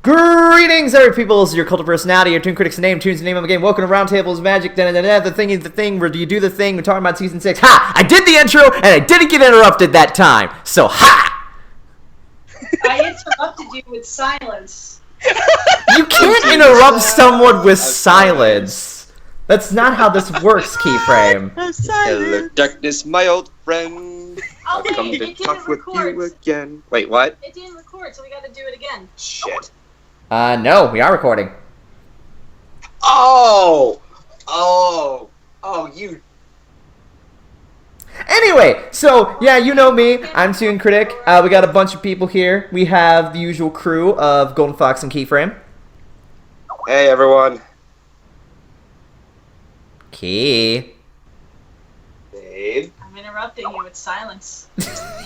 Greetings, every people. This is your cult of personality, your Toon Critic's name, Toon's the name of the game. Welcome to Roundtable's Magic. The thing is the thing. Where do you do the thing? We're talking about Season 6. Ha! I did the intro, and I didn't get interrupted that time. So, ha! I interrupted you with silence. You can't interrupt someone with silence. That's not how this works, Keyframe. Hello, darkness, my old friend. Oh, I've come wait, to it talk didn't with record. you again. Wait, what? It didn't record, so we gotta do it again. Shit. No, we are recording. Oh, you. Anyway, so, yeah, you know me. I'm ToonKritic. We got a bunch of people here. We have the usual crew of Golden Fox and Keyframe. Hey, everyone. Key. Dave. I'm interrupting you with silence.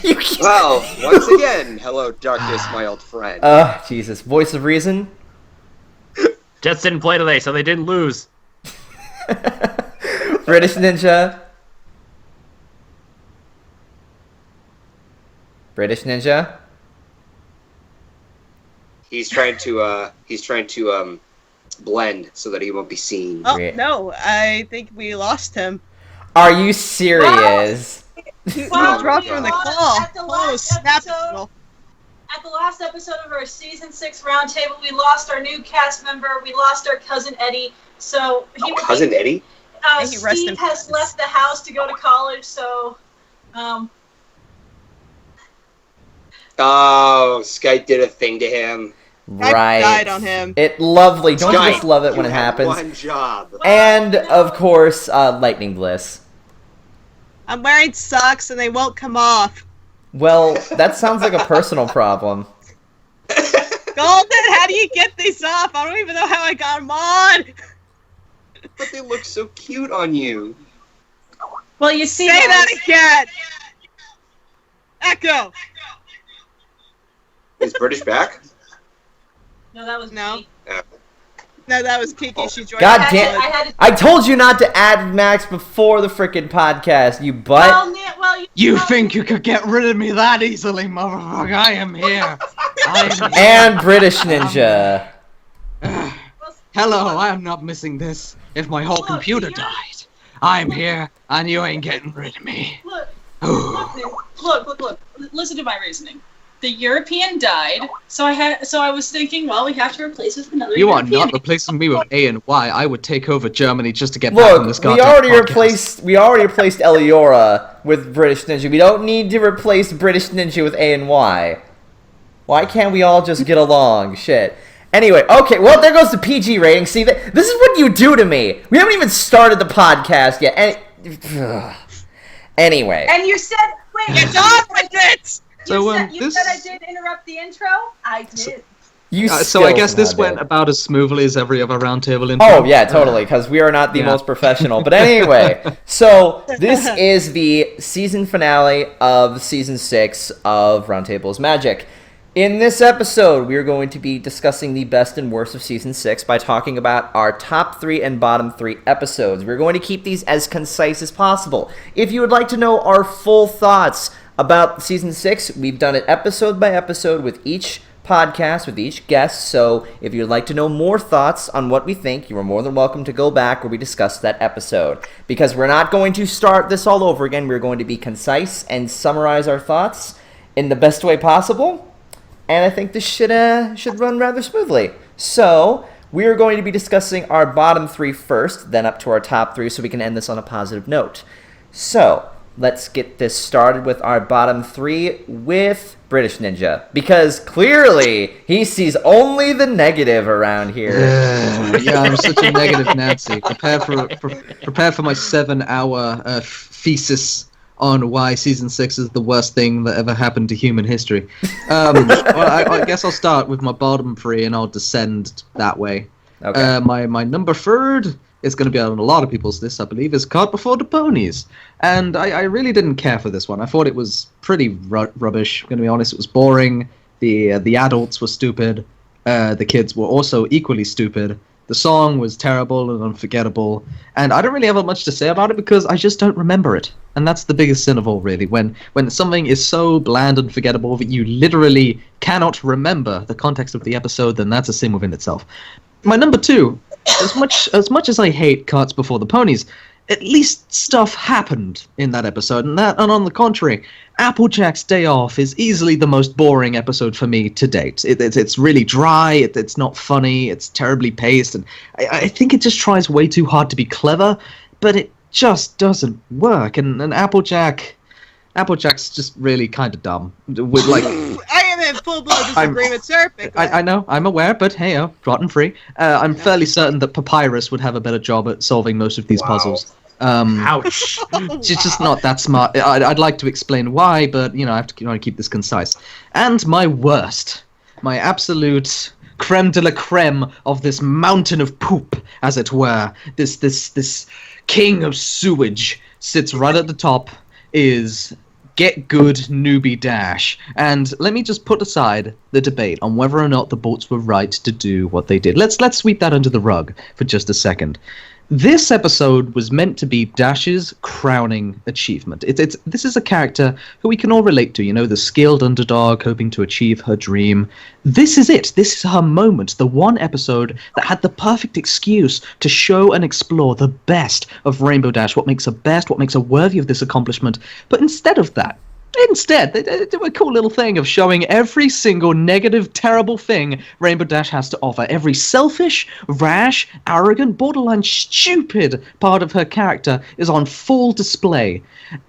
You can't. Well, once again, hello, darkness, my old friend. Jesus. Voice of reason? Jets didn't play today, so they didn't lose. British Ninja. British Ninja. He's trying to blend so that he won't be seen. Oh, Great. no, I think we lost him. Are you serious? He Well, dropped we from the lost call. at the Oh, last snap. episode. At the last episode of our Season 6 Roundtable, we lost our new cast member. We lost our cousin Eddie. So he Cousin Eddie? May he rest in Steve has peace. left the house to go to college, so Oh, Skype did a thing to him. I Right. died on him. It lovely. Don't you Skype, just love it when you it had happens? One job. And of course, Lightning Bliss. I'm wearing socks and they won't come off. Well, that sounds like a personal problem. Golden, how do you get these off? I don't even know how I got them on. But they look so cute on you. well, you see, Say that guys, again. Echo. Is British back? No, that was No. me. No, that was Kiki. She joined. God us. damn- I had to. I told you not to add Max before the frickin' podcast, you butt. You think you could get rid of me that easily, motherfucker? I am here. I am here. And British Ninja. Hello, I am not missing this. If my whole Look, computer you're- died, I'm here, and you ain't getting rid of me. Look, Ooh. look. Listen to my reasoning. The European died, so I was thinking, well, we have to replace it with another You are European. not replacing me with A and Y. I would take over Germany just to get back on Look, this we goddamn already podcast. replaced Eliora with British Ninja. We don't need to replace British Ninja with A and Y. Why can't we all just get along? Shit. Anyway, okay, well, there goes the PG rating. See, this is what you do to me. We haven't even started the podcast yet. Anyway. And you said, wait, Get on with it. So, you said I did interrupt the intro? I did. You So I still guess this somehow went did. about as smoothly as every other roundtable intro. Oh, yeah, totally, because we are not the Yeah. most professional. But anyway, so this is the season finale of Season 6 of Roundtable's Magic. In this episode, we are going to be discussing the best and worst of Season 6 by talking about our top 3 and bottom 3 episodes. We're going to keep these as concise as possible. If you would like to know our full thoughts about Season 6, we've done it episode by episode with each podcast, with each guest, so if you'd like to know more thoughts on what we think, you are more than welcome to go back where we discussed that episode. Because we're not going to start this all over again, we're going to be concise and summarize our thoughts in the best way possible, and I think this should run rather smoothly. So, we're going to be discussing our bottom 3 first, then up to our top 3, so we can end this on a positive note. So, let's get this started with our bottom 3 with British Ninja. Because clearly, he sees only the negative around here. Yeah, I'm such a negative Nancy. Prepare for my 7-hour thesis on why Season 6 is the worst thing that ever happened to human history. Well, I guess I'll start with my bottom 3 and I'll descend that way. Okay. My number 3rd is going to be on a lot of people's list, I believe, is Cart Before the Ponies. And I really didn't care for this one. I thought it was pretty rubbish. I'm going to be honest, it was boring. The adults were stupid. The kids were also equally stupid. The song was terrible and unforgettable, and I don't really have much to say about it because I just don't remember it. And that's the biggest sin of all, really. When something is so bland and forgettable that you literally cannot remember the context of the episode, then that's a sin within itself. My number 2, as much as I hate Carts Before the Ponies, at least stuff happened in that episode, and on the contrary, Applejack's Day Off is easily the most boring episode for me to date. It's really dry, it's not funny, it's terribly paced, and I think it just tries way too hard to be clever, but it just doesn't work, and Applejack's just really kind of dumb. With like, I am in full-blown disagreement, sir. I know, I'm aware, but hey, rotten free. I'm fairly certain that Papyrus would have a better job at solving most of these puzzles. Ouch. She's just not that smart. I'd like to explain why, but I have to keep this concise. And my worst, my absolute creme de la creme of this mountain of poop, as it were, this king of sewage sits right at the top, is Get Good Newbie Dash. And let me just put aside the debate on whether or not the Bolts were right to do what they did. Let's sweep that under the rug for just a second. This episode was meant to be Dash's crowning achievement. This is a character who we can all relate to, the skilled underdog hoping to achieve her dream. This is it. This is her moment, the one episode that had the perfect excuse to show and explore the best of Rainbow Dash, what makes her best, what makes her worthy of this accomplishment. But instead of that, they do a cool little thing of showing every single negative, terrible thing Rainbow Dash has to offer. Every selfish, rash, arrogant, borderline stupid part of her character is on full display.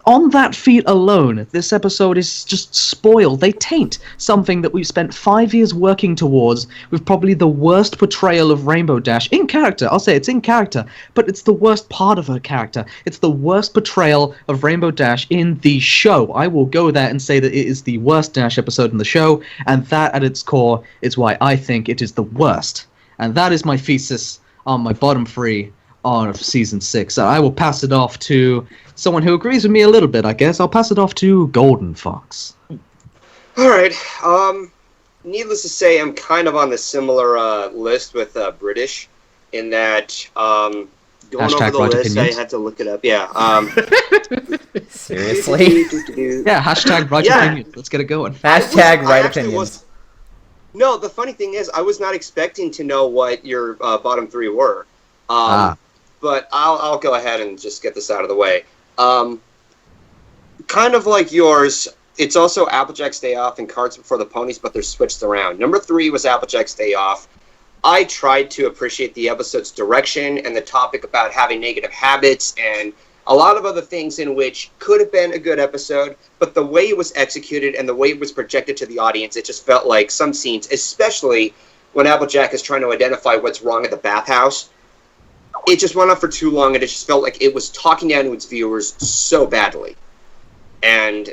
On that feat alone, this episode is just spoiled. They taint something that we've spent 5 years working towards with probably the worst portrayal of Rainbow Dash. In character, I'll say it's in character, but it's the worst part of her character. It's the worst portrayal of Rainbow Dash in the show. I will go there and say that it is the worst Dash episode in the show, and that at its core is why I think it is the worst. And that is my thesis on my bottom 3 of season 6. So I will pass it off to someone who agrees with me a little bit, I guess. I'll pass it off to Golden Fox. Alright, needless to say, I'm kind of on the similar list with British, in that, going Hashtag over the right list, opinions. I had to look it up, yeah. Seriously? Yeah, hashtag right opinions. Let's get it going. Hashtag right opinions. No, the funny thing is, I was not expecting to know what your bottom 3 were. But I'll go ahead and just get this out of the way. Kind of like yours, it's also Applejack's Day Off and Cards Before the Ponies, but they're switched around. Number 3 was Applejack's Day Off. I tried to appreciate the episode's direction and the topic about having negative habits and a lot of other things in which could have been a good episode, but the way it was executed and the way it was projected to the audience, it just felt like some scenes, especially when Applejack is trying to identify what's wrong at the bathhouse, it just went on for too long, and it just felt like it was talking down to its viewers so badly. And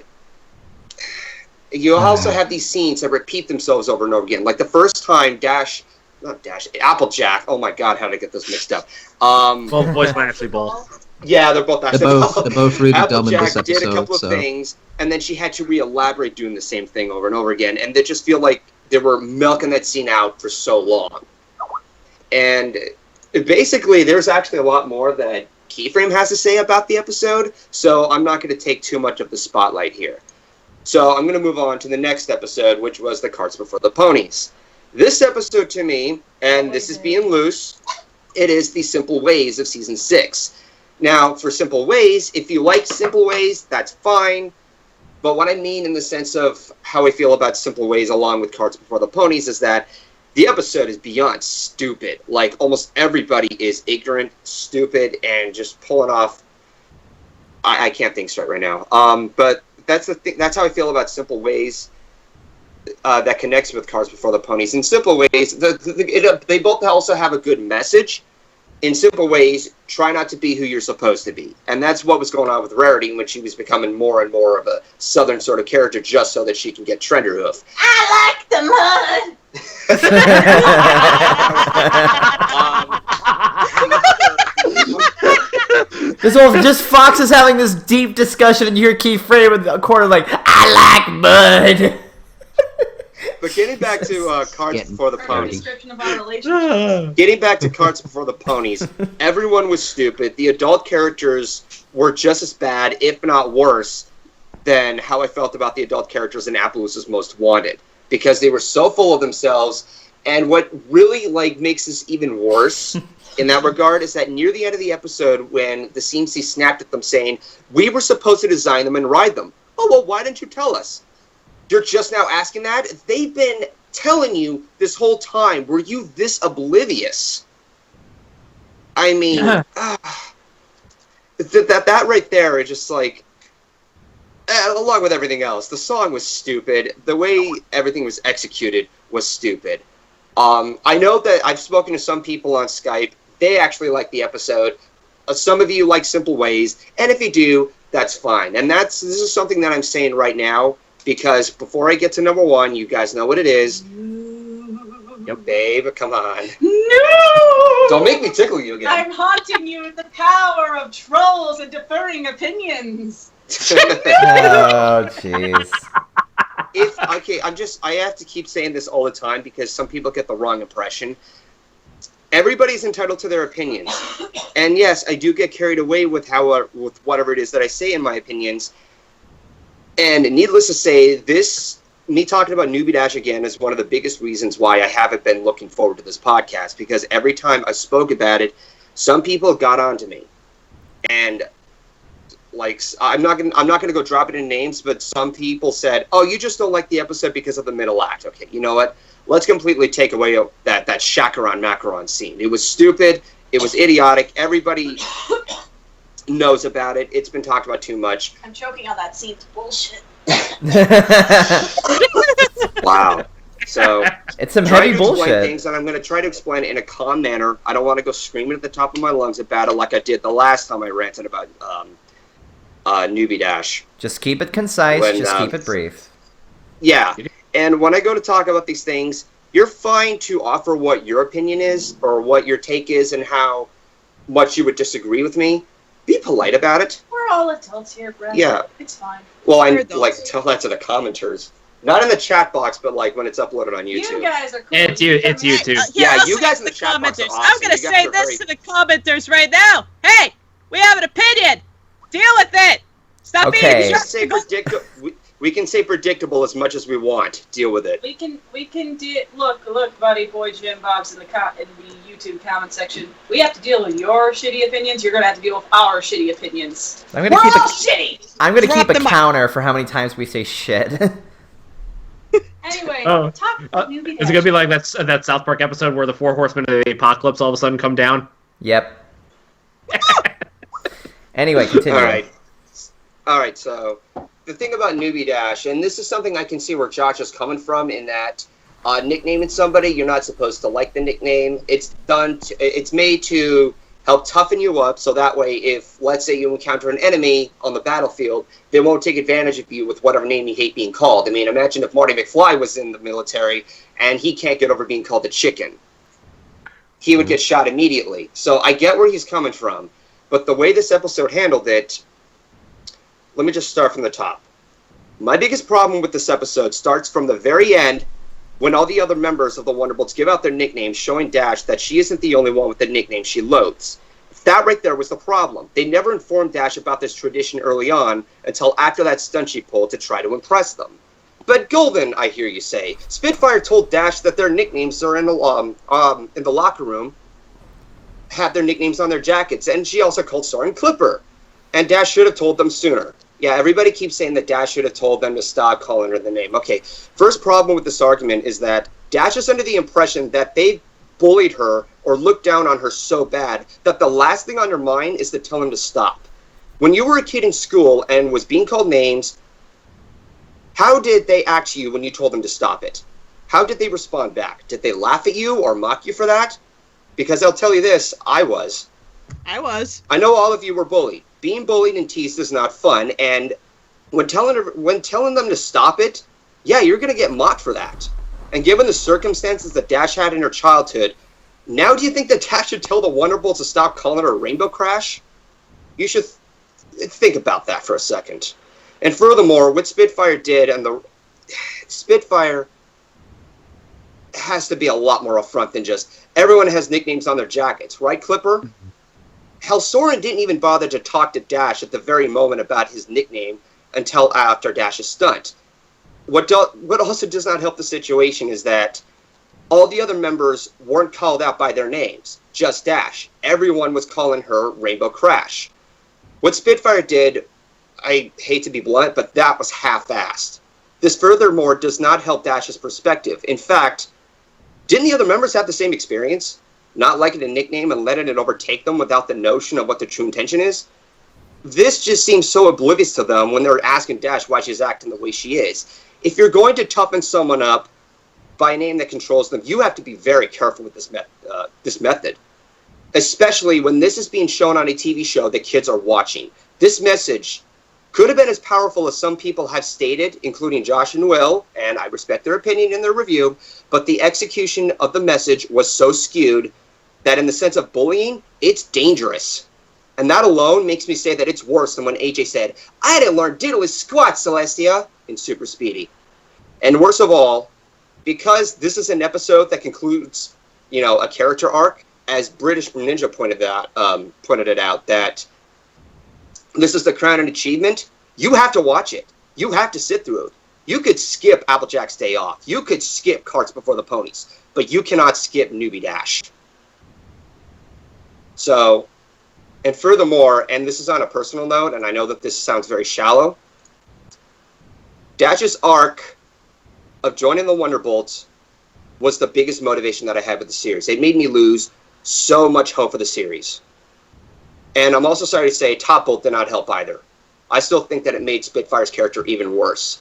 you also have these scenes that repeat themselves over and over again. Like the first time Applejack, oh my god, how did I get those mixed up? Both boys might actually ball. Yeah, they're both actually They're both really dumb in this Applejack episode. did a couple of things, and then she had to re-elaborate doing the same thing over and over again, and they just feel like they were milking that scene out for so long. And basically, there's actually a lot more that Keyframe has to say about the episode, so I'm not going to take too much of the spotlight here. So I'm going to move on to the next episode, which was the Carts Before the Ponies. This episode to me, and this is being loose, it is the Simple Ways of Season 6. Now, for Simple Ways, if you like Simple Ways, that's fine. But what I mean in the sense of how I feel about Simple Ways along with Cards Before the Ponies is that the episode is beyond stupid. Like, almost everybody is ignorant, stupid, and just pulling off... I can't think straight right now. But that's the thing. That's how I feel about Simple Ways. That connects with Cards Before the Ponies. In Simple Ways, they both also have a good message. In Simple Ways, try not to be who you're supposed to be. And that's what was going on with Rarity when she was becoming more and more of a southern sort of character just so that she can get Trenderhoof. I like the mud! This whole just Fox is having this deep discussion, and you hear Keyframe in the corner like, I like mud. But getting back to Cards Getting Before the dirty. Ponies. Description of our relationship. Getting back to Cards Before the Ponies, everyone was stupid. The adult characters were just as bad, if not worse, than how I felt about the adult characters in Appaloosa's Most Wanted, because they were so full of themselves. And what really makes this even worse in that regard is that near the end of the episode, when the CMC snapped at them saying, "We were supposed to design them and ride them." Oh, well, why didn't you tell us? You're just now asking that? They've been telling you this whole time. Were you this oblivious? I mean, that right there is just along with everything else, the song was stupid. The way everything was executed was stupid. I know that I've spoken to some people on Skype. They actually like the episode. Some of you like Simple Ways, and if you do, that's fine. And this is something that I'm saying right now, because before I get to number one, you guys know what it is. Yep, babe, come on. No! Don't make me tickle you again. I'm haunting you with the power of trolls and deferring opinions. Oh, jeez. I have to keep saying this all the time because some people get the wrong impression. Everybody's entitled to their opinions. And yes, I do get carried away with whatever it is that I say in my opinions. And needless to say, me talking about Newbie Dash again is one of the biggest reasons why I haven't been looking forward to this podcast, because every time I spoke about it, some people got onto me. And I'm not gonna go drop it in names, but some people said, "Oh, you just don't like the episode because of the middle act." Okay, you know what? Let's completely take away that Chacaron Macaron scene. It was stupid. It was idiotic. Everybody knows about it. It's been talked about too much. I'm choking on that scene. It's bullshit. Wow. So It's some heavy trying to explain bullshit. things, and I'm going to try to explain it in a calm manner. I don't want to go screaming at the top of my lungs about it like I did the last time I ranted about Newbie Dash. Just keep it concise. Just keep it brief. Yeah, and when I go to talk about these things, you're fine to offer what your opinion is or what your take is and how much you would disagree with me. Be polite about it. We're all adults here, Brett. Yeah. It's fine. Well, I We're adults. tell that to the commenters. Not in the chat box, but when it's uploaded on YouTube. You guys are cool. It's YouTube. Yeah, I'll you say guys it in to the chat box are commenters. awesome. I'm gonna You guys say are this very- to the commenters right now. Hey, we have an opinion. Deal with it. Stop Okay. being We can jerks. say we can say predictable as much as we want. Deal with it. We can do. Look, buddy, boy, Jim Bob's in the YouTube comment section. We have to deal with your shitty opinions. You're gonna have to deal with our shitty opinions. I'm We're gonna keep all a shitty. Drop keep a the mic. counter for how many times we say shit. Anyway, Oh, talk Newbie Is it gonna be like that South Park episode where the four horsemen of the apocalypse all of a sudden come down? Yep. Anyway, continue. All right. So the thing about Newbie Dash, and this is something I can see where Josh is coming from, in that nicknaming somebody, you're not supposed to like the nickname. It's made to help toughen you up, so that way, if let's say you encounter an enemy on the battlefield, they won't take advantage of you with whatever name you hate being called. I mean, imagine if Marty McFly was in the military and he can't get over being called a chicken. He would get shot immediately. So I get where he's coming from, but the way this episode handled it, let me just start from the top. My biggest problem with this episode starts from the very end, when all the other members of the Wonderbolts give out their nicknames, showing Dash that she isn't the only one with the nickname she loathes. That right there was the problem. They never informed Dash about this tradition early on until after that stunt she pulled to try to impress them. But Golden, I hear you say. Spitfire told Dash that their nicknames are in the locker room, have their nicknames on their jackets, and she also called Soren Clipper. And Dash should have told them sooner. Yeah, everybody keeps saying that Dash should have told them to stop calling her the name. Okay, first problem with this argument is that Dash is under the impression that they bullied her or looked down on her so bad that the last thing on her mind is to tell him to stop. When you were a kid in school and was being called names, how did they act to you when you told them to stop it? How did they respond back? Did they laugh at you or mock you for that? Because I'll tell you this, I was. I was. I know all of you were bullied. Being bullied and teased is not fun, and when telling them to stop it, yeah, you're going to get mocked for that. And given the circumstances that Dash had in her childhood, now do you think that Dash should tell the Wonderbolts to stop calling her Rainbow Crash? You should think about that for a second. And furthermore, what Spitfire did, and the Spitfire has to be a lot more upfront than just everyone has nicknames on their jackets, right, Clipper? Hell, Soren didn't even bother to talk to Dash at the very moment about his nickname until after Dash's stunt. What also does not help the situation is that all the other members weren't called out by their names, just Dash. Everyone was calling her Rainbow Crash. What Spitfire did, I hate to be blunt, but that was half-assed. This furthermore does not help Dash's perspective. In fact, didn't the other members have the same experience? Not liking a nickname and letting it overtake them without the notion of what their true intention is? This just seems so oblivious to them when they're asking Dash why she's acting the way she is. If you're going to toughen someone up by a name that controls them, you have to be very careful with this method. Especially when this is being shown on a TV show that kids are watching. This message could have been as powerful as some people have stated, including Josh and Will, and I respect their opinion in their review, but the execution of the message was so skewed that in the sense of bullying, it's dangerous. And that alone makes me say that it's worse than when AJ said, "I didn't learn diddly squat, Celestia," in Super Speedy. And worst of all, because this is an episode that concludes, a character arc, as British Ninja pointed it out, that this is the crown and achievement, you have to watch it. You have to sit through it. You could skip Applejack's Day Off. You could skip Carts Before the Ponies. But you cannot skip Newbie Dash. So, and furthermore, and this is on a personal note, and I know that this sounds very shallow, Dash's arc of joining the Wonderbolts was the biggest motivation that I had with the series. It made me lose so much hope for the series. And I'm also sorry to say, Top Bolt did not help either. I still think that it made Spitfire's character even worse.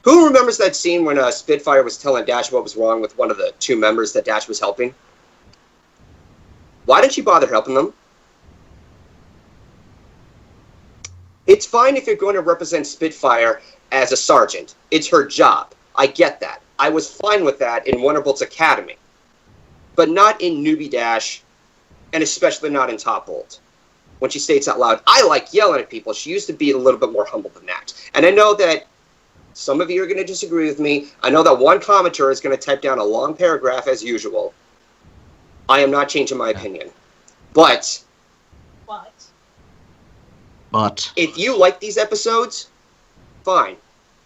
Who remembers that scene when Spitfire was telling Dash what was wrong with one of the two members that Dash was helping? Why didn't she bother helping them? It's fine if you're going to represent Spitfire as a sergeant. It's her job. I get that. I was fine with that in Wonderbolt's Academy. But not in Newbie Dash, and especially not in Top Bolt. When she states out loud, "I like yelling at people," she used to be a little bit more humble than that. And I know that some of you are going to disagree with me. I know that one commenter is going to type down a long paragraph as usual. I am not changing my opinion. But if you like these episodes, fine.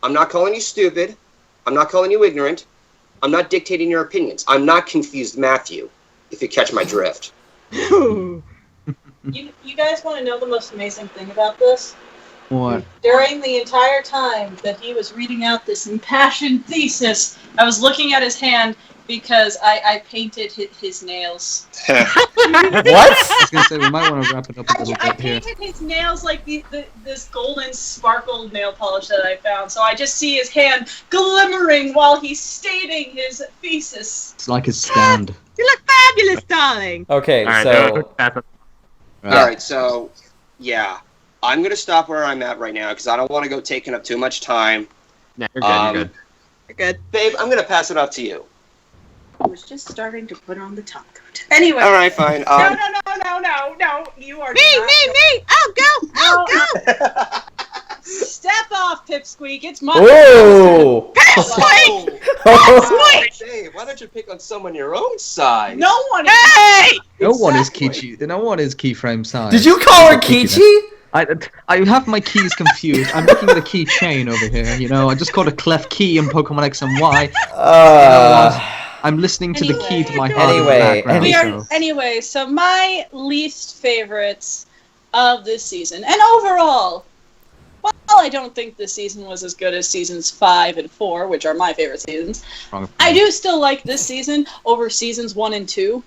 I'm not calling you stupid. I'm not calling you ignorant. I'm not dictating your opinions. I'm not confused Matthew, if you catch my drift. You guys want to know the most amazing thing about this? What? During the entire time that he was reading out this impassioned thesis, I was looking at his hand because I painted his nails. What? I was going to say, we might want to wrap it up a little I bit here. painted his nails like this golden sparkled nail polish that I found, so I just see his hand glimmering while he's stating his thesis. It's like his stand. You look fabulous, darling. Okay, All right, so... Alright, so, yeah. I'm going to stop where I'm at right now, because I don't want to go taking up too much time. Yeah, you're good, you're good. You're good. Babe, I'm going to pass it off to you. I was just starting to put on the top coat. Anyway. Alright, fine. No, you are Me! I'll go! Step off, Pipsqueak. It's my Whoa! Pipsqueak! Dave, why don't you pick on someone your own side? No one. Hey! No one is Keychi. No one is keyframe size. Did you call her Keychi? I have my keys confused. I'm looking at a key chain over here. I just called a clef key in Pokemon X and Y. I'm listening to the key to my heart in the background. Anyway, so my least favorites of this season, and overall, well, I don't think this season was as good as seasons 5 and 4, which are my favorite seasons. I do still like this season over seasons 1 and 2,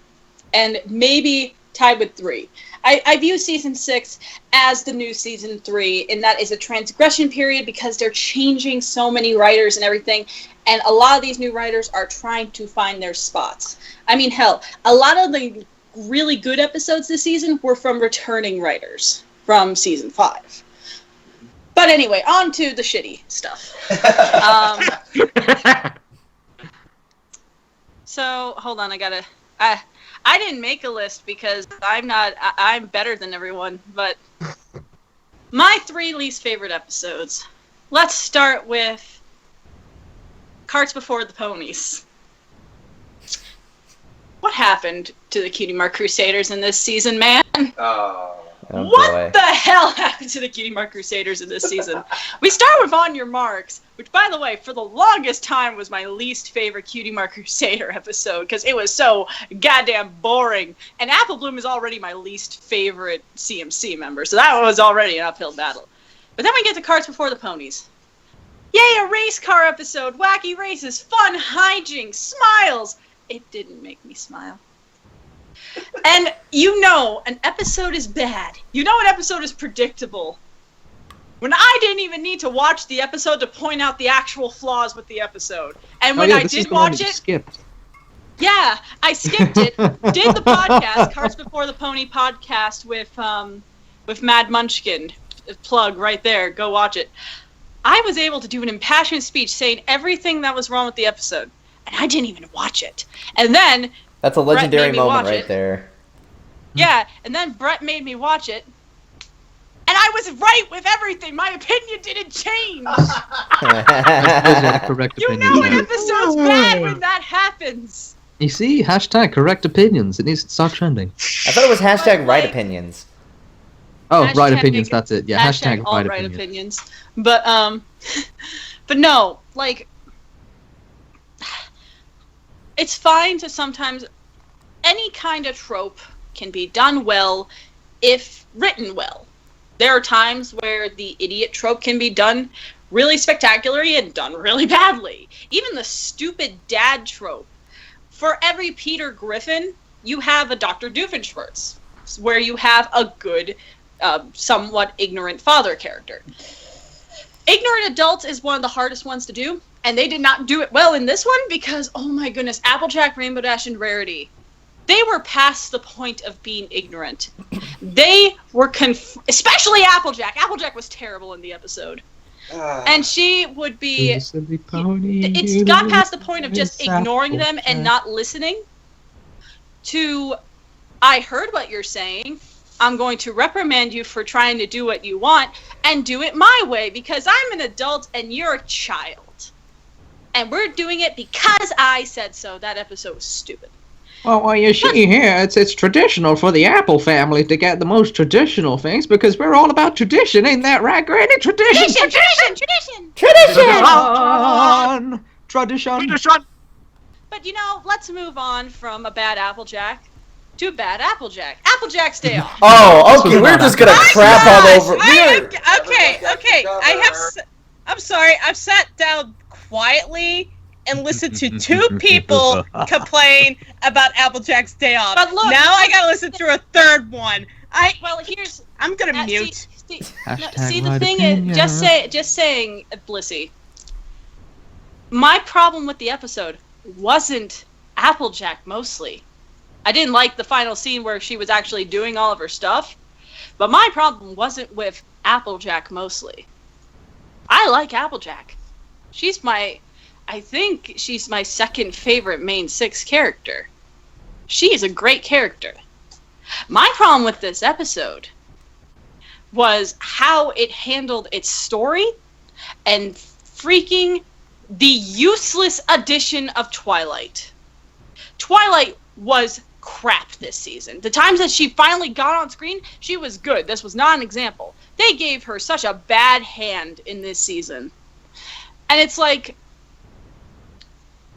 and maybe tied with 3. I view season 6 as the new season 3, and that is a transgression period because they're changing so many writers and everything, and a lot of these new writers are trying to find their spots. I mean, hell, a lot of the really good episodes this season were from returning writers from season 5. But anyway, on to the shitty stuff. So, hold on, I didn't make a list because I'm better than everyone, but my 3 least favorite episodes. Let's start with Carts Before the Ponies. happened to the Cutie Mark Crusaders in this season, man? Oh. Oh, What boy. the hell happened to the Cutie Mark Crusaders in this season? We start with On Your Marks, which, by the way, for the longest time was my least favorite Cutie Mark Crusader episode because it was so goddamn boring. And Apple Bloom is already my least favorite CMC member, so that was already an uphill battle. But then we get to Carts Before the Ponies. Yay, a race car episode! Wacky races, fun hijinks, smiles! It didn't make me smile. And you know an episode is bad. You know an episode is predictable. When I didn't even need to watch the episode to point out the actual flaws with the episode. And when I did watch it, skipped. yeah, I skipped it. Did the podcast, Carts Before the Pony podcast with Mad Munchkin. Plug right there. Go watch it. I was able to do an impassioned speech saying everything that was wrong with the episode. And I didn't even watch it. And then That's a legendary made me moment watch right it. there. Yeah, and then Brett made me watch it. And I was right with everything. My opinion didn't change. Correct You opinions know an there. episode's bad when that happens. You see, hashtag correct opinions. It needs to start trending. I thought it was hashtag right like- opinions. Oh, Hashtag right opinions. make- That's it. Yeah, hashtag all right opinions. opinions. But but no, like, it's fine to sometimes. Any kind of trope can be done well if written well. There are times where the idiot trope can be done really spectacularly and done really badly. Even the stupid dad trope. For every Peter Griffin, you have a Dr. Doofenshmirtz, where you have a good, somewhat ignorant father character. Ignorant adults is one of the hardest ones to do, and they did not do it well in this one because, oh my goodness, Applejack, Rainbow Dash, and Rarity. They were past the point of being ignorant. They were especially Applejack. Applejack was terrible in the episode. And she would be... It's got past the point of just ignoring them and not listening to, I heard what you're saying. I'm going to reprimand you for trying to do what you want and do it my way because I'm an adult and you're a child. And we're doing it because I said so. That episode was stupid. Well, you see here, it's traditional for the Apple family to get the most traditional things because we're all about tradition, ain't that right, Granny? Tradition! Tradition! But you know, let's move on from a bad Applejack to bad Applejack. Applejack's Day Off. Oh, okay, we're just gonna crap all over. Okay. I'm sorry. I've sat down quietly and listened to two people complain about Applejack's Day Off. But look, now I gotta listen to a third one. I'm gonna mute. See, Hashtag the right thing opinion. is, just saying, Blissy. My problem with the episode wasn't Applejack mostly. I didn't like the final scene where she was actually doing all of her stuff, but my problem wasn't with Applejack mostly. I like Applejack. I think she's my second favorite main 6 character. She is a great character. My problem with this episode was how it handled its story and freaking the useless addition of Twilight. Twilight was crap this season. The times that she finally got on screen, she was good. This was not an example. They gave her such a bad hand in this season. And it's like,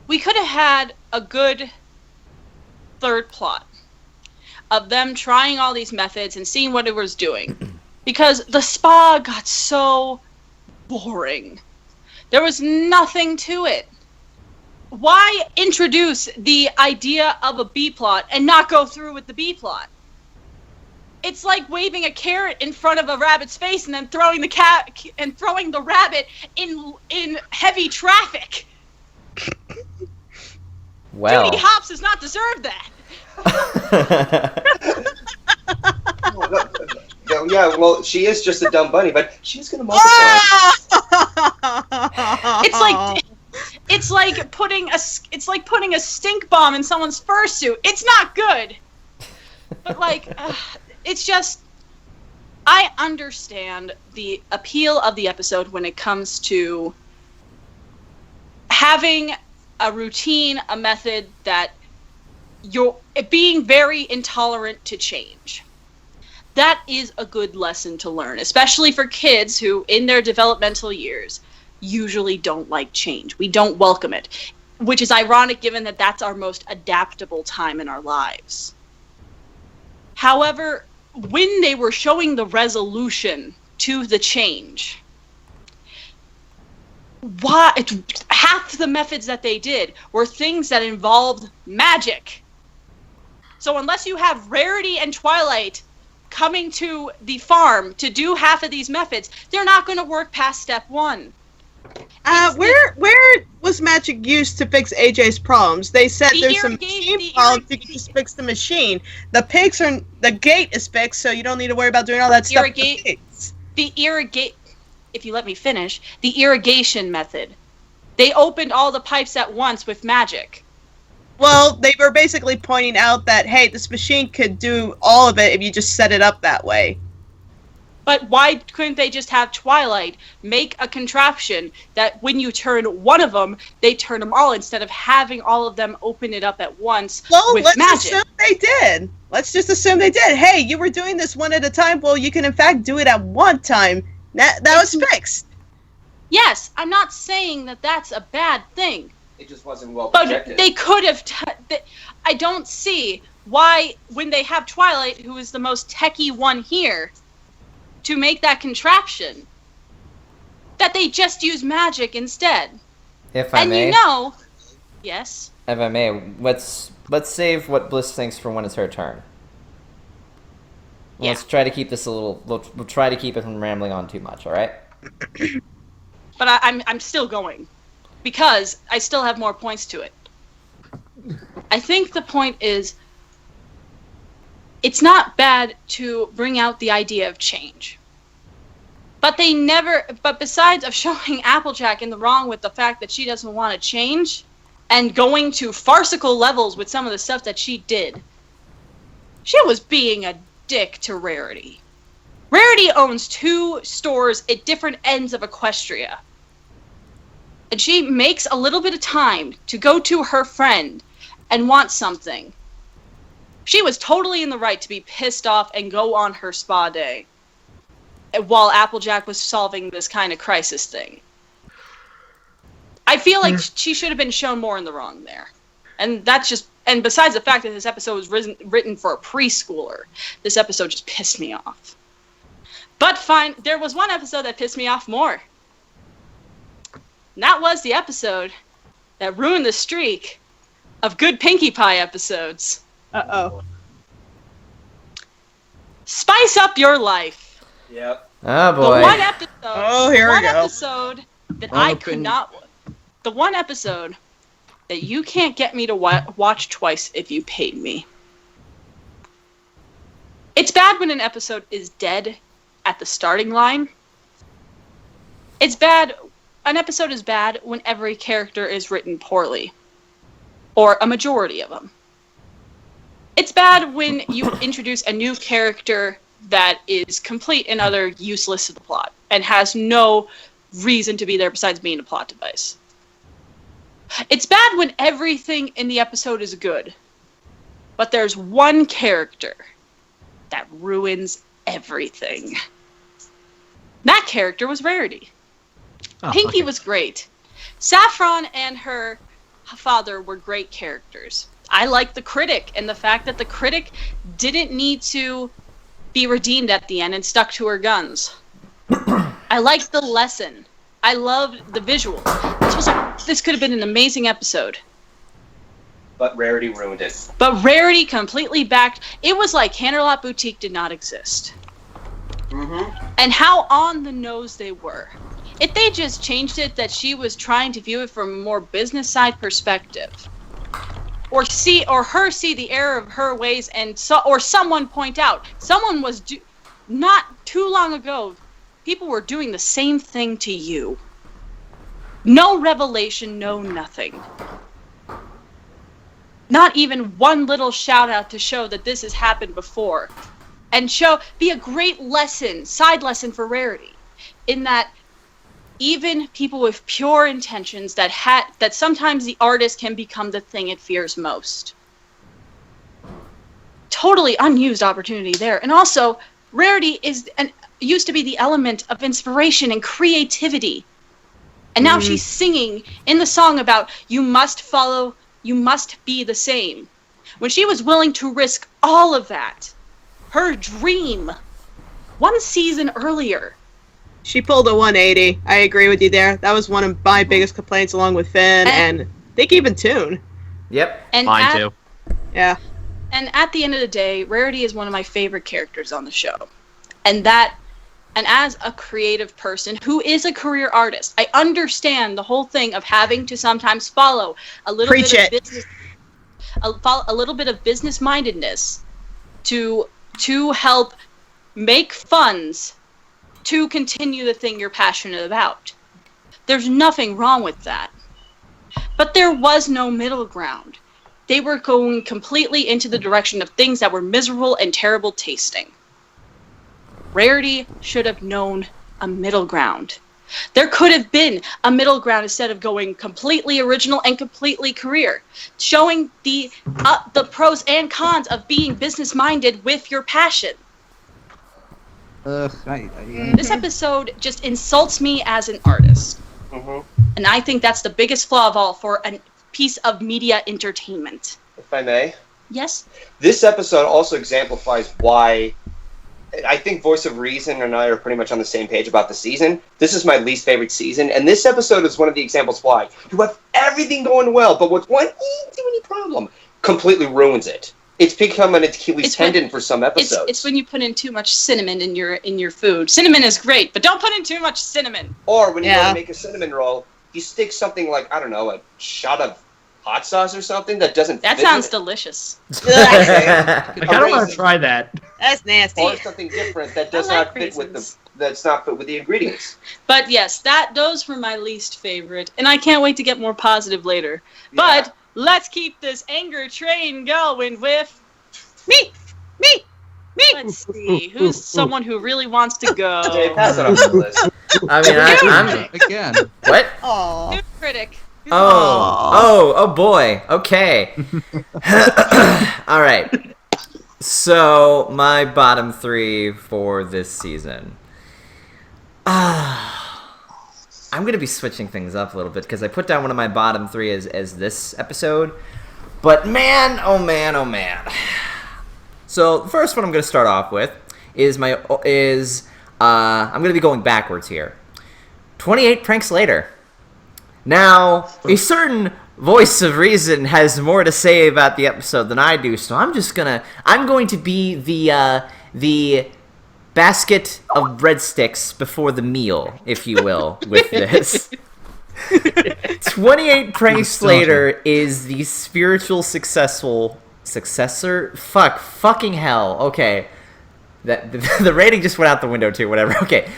we could have had a good third plot of them trying all these methods and seeing what it was doing. Because the spa got so boring. There was nothing to it. Why introduce the idea of a B-plot and not go through with the B-plot? It's like waving a carrot in front of a rabbit's face and then throwing the rabbit in heavy traffic. Well. Judy Hopps does not deserve that. Yeah, well, she is just a dumb bunny, but she's gonna multiply. It's like putting a stink bomb in someone's fursuit. It's not good. But it's just, I understand the appeal of the episode when it comes to having a routine, a method that you're being very intolerant to change. That is a good lesson to learn, especially for kids who, in their developmental years, usually don't like change. We don't welcome it, which is ironic given that that's our most adaptable time in our lives. However, when they were showing the resolution to the change, half the methods that they did were things that involved magic. So unless you have Rarity and Twilight coming to the farm to do half of these methods, they're not going to work past step 1. Where was magic used to fix AJ's problems? They said there's some machine problems, you can just fix the machine. The gate is fixed, so you don't need to worry about doing all that stuff. If you let me finish, the irrigation method. They opened all the pipes at once with magic. Well, they were basically pointing out that, hey, this machine could do all of it if you just set it up that way. But why couldn't they just have Twilight make a contraption that when you turn one of them, they turn them all, instead of having all of them open it up at once with magic? Let's assume they did. Let's just assume they did. Hey, you were doing this one at a time. Well, you can in fact do it at one time. That was fixed. Yes, I'm not saying that that's a bad thing. It just wasn't well projected. But they could have... I don't see why, when they have Twilight, who is the most techie one here, to make that contraption, that they just use magic instead. If I may. And you know... Yes? If I may, let's save what Bliss thinks for when it's her turn. Yeah. Let's try to keep this a little... We'll try to keep it from rambling on too much, alright? But I'm still going. Because I still have more points to it. I think the point is, it's not bad to bring out the idea of change. But besides of showing Applejack in the wrong with the fact that she doesn't want to change, and going to farcical levels with some of the stuff that she did, she was being a dick to Rarity. Rarity owns 2 stores at different ends of Equestria. And she makes a little bit of time to go to her friend and want something. She was totally in the right to be pissed off and go on her spa day while Applejack was solving this kind of crisis thing. I feel like she should have been shown more in the wrong there. And besides the fact that this episode was written for a preschooler, this episode just pissed me off. But fine, there was one episode that pissed me off more. And that was the episode that ruined the streak of good Pinkie Pie episodes. Uh-oh. Spice Up Your Life. Yep. Oh boy. The one episode. Oh, here we go. Episode that I could not. The one episode that you can't get me to watch twice if you paid me. It's bad when an episode is dead at the starting line. It's bad. An episode is bad when every character is written poorly, or a majority of them. It's bad when you introduce a new character that is complete and utter useless to the plot, and has no reason to be there besides being a plot device. It's bad when everything in the episode is good, but there's one character that ruins everything. That character was Rarity. Pinkie was great. Saffron and her father were great characters. I liked the critic, and the fact that the critic didn't need to be redeemed at the end and stuck to her guns. I liked the lesson. I loved the visual. This could have been an amazing episode. But Rarity ruined it. But Rarity completely backed... It was like Canterlot Boutique did not exist. Mm-hmm. And how on the nose they were. If they just changed it that she was trying to view it from a more business side perspective, or see the error of her ways, or someone point out, someone was not too long ago, people were doing the same thing to you. No revelation, no nothing. Not even one little shout out to show that this has happened before, and be a great lesson, side lesson for Rarity, in that even people with pure intentions that sometimes the artist can become the thing it fears most. totally unused opportunity there. And also, Rarity used to be the element of inspiration and creativity. And now she's singing in the song about you must be the same. When she was willing to risk all of that, her dream, one season earlier. She pulled a 180. I agree with you there. That was one of my biggest complaints, along with Finn, and I think even Toon. Yep. And Mine too. Yeah. And at the end of the day, Rarity is one of my favorite characters on the show. And as a creative person who is a career artist, I understand the whole thing of having to sometimes follow a little bit of business mindedness to help make funds to continue the thing you're passionate about. There's nothing wrong with that. But there was no middle ground. They were going completely into the direction of things that were miserable and terrible tasting. Rarity should have known a middle ground. There could have been a middle ground instead of going completely original and completely career, showing the pros and cons of being business-minded with your passion. This episode just insults me as an artist. And I think that's the biggest flaw of all for a piece of media entertainment. If I may? Yes? This episode also exemplifies why I think Voice of Reason and I are pretty much on the same page about the season. This is my least favorite season, and this episode is one of the examples why. You have everything going well, but with one teeny problem completely ruins it. It's become an Achilles tendon for some episodes. It's when you put in too much cinnamon in your food. Cinnamon is great, but don't put in too much cinnamon. Or when you go to make a cinnamon roll, you stick something like, I don't know, a shot of hot sauce or something that doesn't fit. That sounds delicious. I kind of want to try that. That's nasty. Or something different that does not fit with the ingredients. But yes, those were my least favorite, and I can't wait to get more positive later. Yeah. But let's keep this anger train going with me. Let's see, who's someone who really wants to go? Jay, pass it on the list. I mean, I'm Again. what? Aww. Toon Critic. Oh boy. Okay. All right. So my bottom three for this season. I'm gonna be switching things up a little bit because I put down one of my bottom three as this episode, but man, oh man, oh man. So the first one I'm gonna start off with is I'm gonna be going backwards here. 28 pranks later. Now, a certain voice of reason has more to say about the episode than I do, so I'm going to be the basket of breadsticks before the meal, if you will, with this. 28 pranks later is the spiritual successor. Fucking hell. Okay. The rating just went out the window too, whatever. Okay.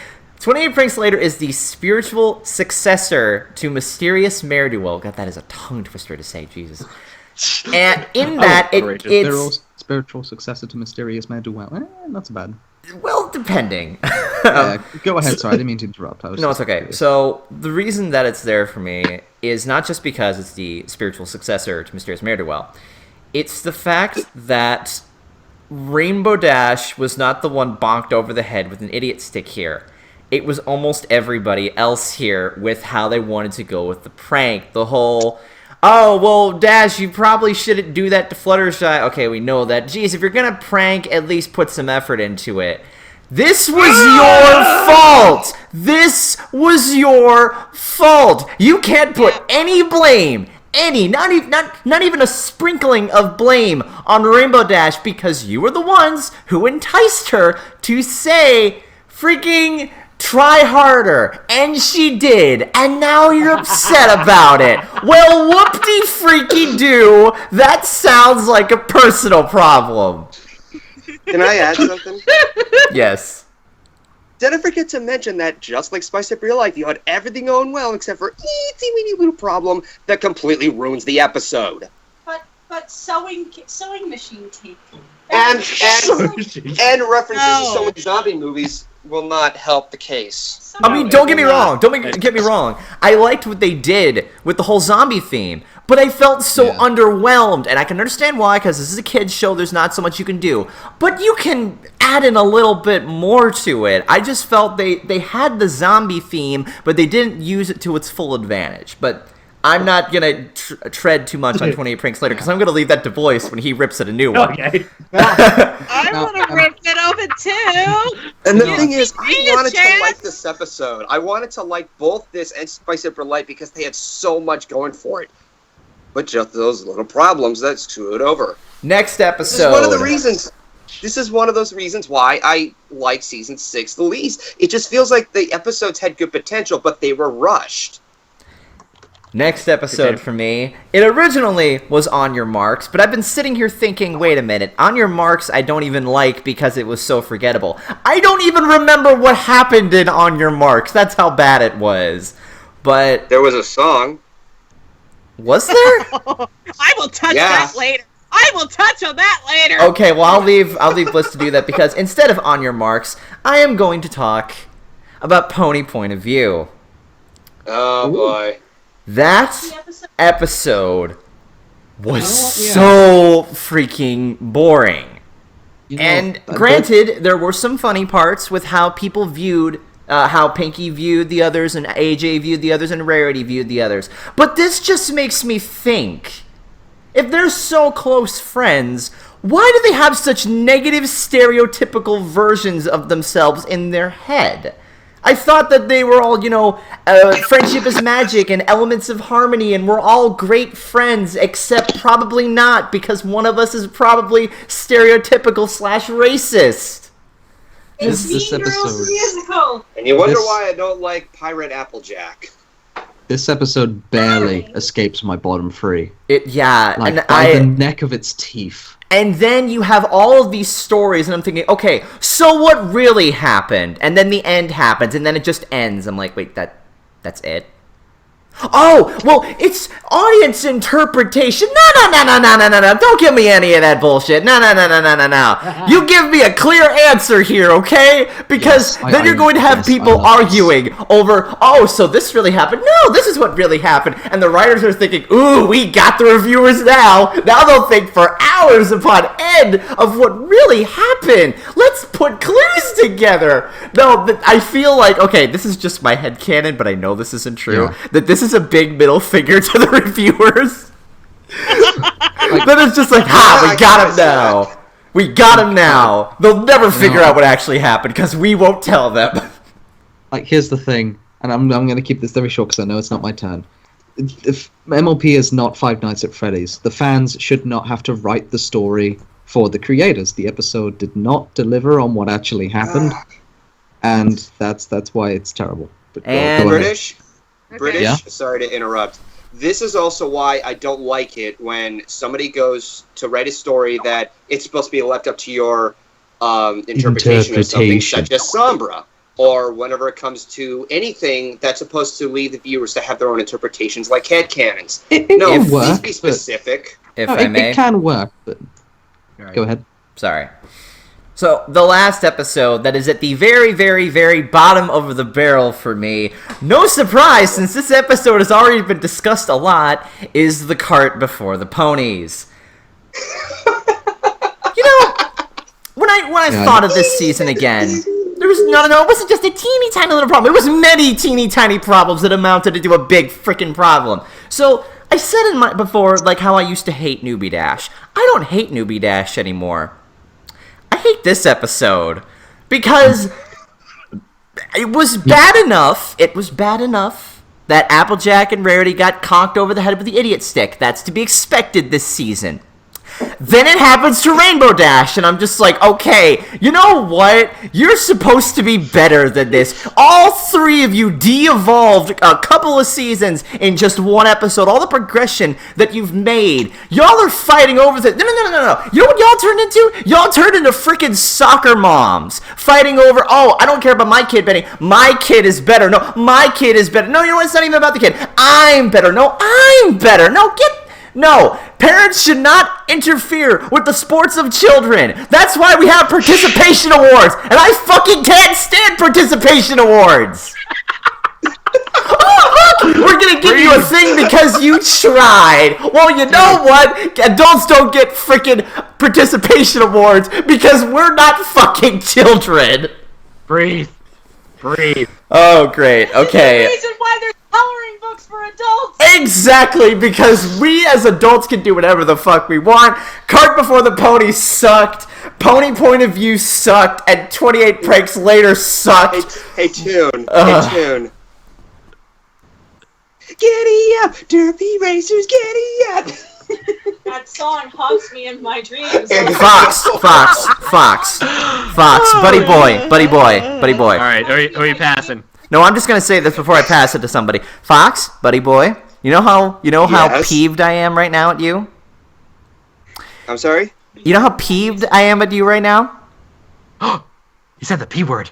28 Pranks Later is the spiritual successor to Mysterious Ne'er-do-well. God, that is a tongue twister to say, Jesus. And in that, it's... Spiritual successor to Mysterious Ne'er-do-well. Not so bad. Well, depending. Go ahead, sorry, I didn't mean to interrupt. No, it's okay. So, the reason that it's there for me is not just because it's the spiritual successor to Mysterious Ne'er-do-well. It's the fact that Rainbow Dash was not the one bonked over the head with an idiot stick here. It was almost everybody else here with how they wanted to go with the prank. The whole, oh, well, Dash, you probably shouldn't do that to Fluttershy. Okay, we know that. Geez, if you're going to prank, at least put some effort into it. This was your fault! This was your fault! You can't put any blame, not even a sprinkling of blame on Rainbow Dash because you were the ones who enticed her to say freaking try harder, and she did, and now you're upset about it. Well, whoop-de-freaky-do, that sounds like a personal problem. Can I add something? Yes. Did I forget to mention that just like Spice Up Real Life, you had everything going well except for teeny little problem that completely ruins the episode. But sewing machine tape. And references to so many zombie movies will not help the case. I mean, don't get me wrong. Don't get me wrong. I liked what they did with the whole zombie theme, but I felt so underwhelmed, and I can understand why, because this is a kid's show, there's not so much you can do. But you can add in a little bit more to it. I just felt they had the zombie theme, but they didn't use it to its full advantage. But I'm not going to tread too much on 28 Pranks later, because I'm going to leave that to Voice when he rips it a new one. Okay. I want to rip it open too. And the thing is, I Give me a wanted to chance. like this episode. I wanted to like both this and Spice It for Light because they had so much going for it. But just those little problems that screw it over. Next episode. This is one of the reasons. This is one of those reasons why I like season 6 the least. It just feels like the episodes had good potential, but they were rushed. Next episode for me. It originally was On Your Marks, but I've been sitting here thinking, wait a minute, On Your Marks I don't even like because it was so forgettable. I don't even remember what happened in On Your Marks. That's how bad it was. But There was a song. was there? I will touch that later. I will touch on that later. Okay, well I'll leave Bliss to do that because instead of On Your Marks, I am going to talk about Pony Point of View. Oh boy. That episode was so freaking boring. And granted, there were some funny parts with how people viewed, how Pinky viewed the others, and AJ viewed the others, and Rarity viewed the others. But this just makes me think, if they're so close friends, why do they have such negative, stereotypical versions of themselves in their head? I thought that they were all, friendship is magic and elements of harmony, and we're all great friends, except probably not, because one of us is probably stereotypical / racist. This episode, And you wonder why I don't like Pirate Applejack. this episode barely escapes my bottom 3. And by the neck of its teeth. And then you have all of these stories, and I'm thinking, okay, so what really happened? And then the end happens, and then it just ends. I'm like, wait, that's it? Oh, well, it's audience interpretation. No. Don't give me any of that bullshit. No. You give me a clear answer here, okay? Because then you're going to have people arguing over, oh, so this really happened. No, this is what really happened. And the writers are thinking, ooh, we got the reviewers now. Now they'll think for hours upon end of what really happened. Let's put clues together. No, I feel like, okay, this is just my headcanon, but I know this isn't true. Yeah. That this is a big middle finger to the reviewers. Then it's just like, we got him now. We got him now. They'll never figure out what actually happened because we won't tell them. Like, here's the thing, and I'm going to keep this very short because I know it's not my turn. If MLP is not Five Nights at Freddy's, the fans should not have to write the story for the creators. The episode did not deliver on what actually happened, and that's why it's terrible. But And British, Yeah? sorry to interrupt. This is also why I don't like it when somebody goes to write a story that it's supposed to be left up to your interpretation of something such as Sombra. Or whenever it comes to anything that's supposed to lead the viewers to have their own interpretations, like headcanons. No, please be specific. If I may. It can work, but go ahead. Sorry. So, the last episode that is at the very, very, very bottom of the barrel for me, no surprise since this episode has already been discussed a lot, is The Cart Before the Ponies. When I thought of this season again, there was it wasn't just a teeny tiny little problem. It was many teeny tiny problems that amounted to a big freaking problem. So, I said before, like, how I used to hate Newbie Dash. I don't hate Newbie Dash anymore. I hate this episode because it was bad enough. It was bad enough that Applejack and Rarity got conked over the head with the idiot stick. That's to be expected this season. Then it happens to Rainbow Dash, and I'm just like, okay, you know what? You're supposed to be better than this. All three of you de-evolved a couple of seasons in just one episode. All the progression that you've made. Y'all are fighting over the... No. You know what y'all turned into? Y'all turned into freaking soccer moms. Fighting over, oh, I don't care about my kid, Benny. My kid is better. No, my kid is better. No, you know what? It's not even about the kid. I'm better. No, I'm better. No, parents should not interfere with the sports of children. That's why we have participation awards, and I fucking can't stand participation awards. Oh, Look, we're gonna give you a thing because you tried. Well, you know what? Adults don't get freaking participation awards because we're not fucking children. Breathe. Oh, great. Okay. The reason why there's coloring books for adults. Exactly, because we as adults can do whatever the fuck we want. Cart Before the Pony sucked. Pony Point of View sucked. And 28 Pranks Later sucked. Hey, Toon. Hey, Toon. Giddy up, derpy racers, giddy up. That song haunts me in my dreams. Fox, buddy boy. All right, who are you passing? No, I'm just gonna say this before I pass it to somebody. Fox, buddy boy, you know how Yes? peeved I am right now at you? I'm sorry? You know how peeved I am at you right now? You said the P word.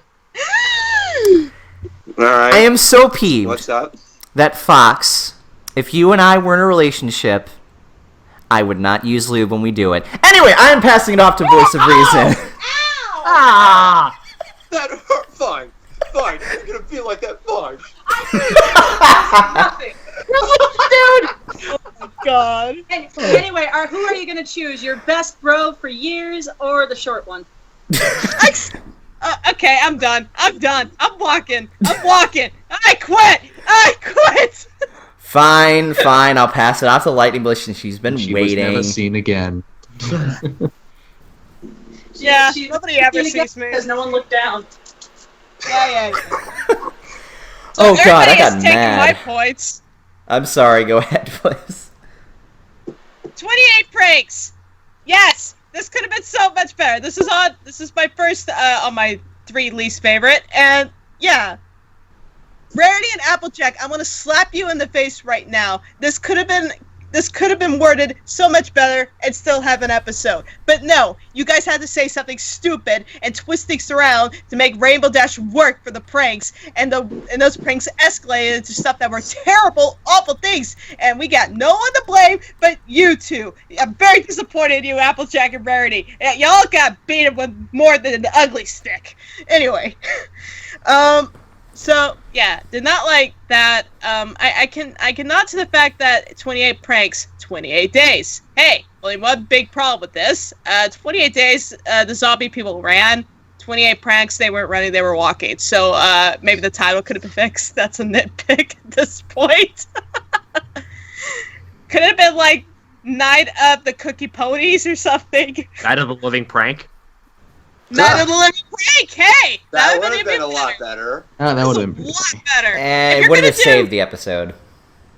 Alright. I am so peeved What's up? that Fox, if you and I were in a relationship, I would not use lube when we do it. Anyway, I am passing it off to Voice of Reason. Ah! That hurt. Fine. You're gonna feel like that. Fine. Nothing. Dude! Oh my god. Anyway, who are you gonna choose? Your best bro for years or the short one? Okay, I'm done. I'm walking. I quit! Fine. I'll pass it off to Lightning Bush since she's been She waiting. was never seen again. Yeah, She- nobody ever she- sees me. Because no one looked down. Yeah. Oh god, I Everybody got is taking mad. my points. I'm sorry. Go ahead, please. 28 pranks. Yes, this could have been so much better. This is my first on my 3 least favorite, and yeah. Rarity and Applejack, I'm gonna slap you in the face right now. This could have been worded so much better and still have an episode. But no, you guys had to say something stupid and twist things around to make Rainbow Dash work for the pranks, and those pranks escalated into stuff that were terrible, awful things, and we got no one to blame but you two. I'm very disappointed in you, Applejack and Rarity. Y'all got beaten with more than an ugly stick. Anyway, So yeah, did not like that. I can nod to the fact that 28 pranks, 28 days. Hey, only one big problem with this. 28 days, the zombie people ran. 28 pranks, they weren't running, they were walking. So maybe the title could have been fixed. That's a nitpick at this point. Could it have been like Night of the Cookie Ponies or something? Night of the Living Prank. Night of the Living Prank. Hey, That would would have have been a lot better. Ah, that That would was have a been lot better. And If it you're wouldn't have gonna do- saved the episode.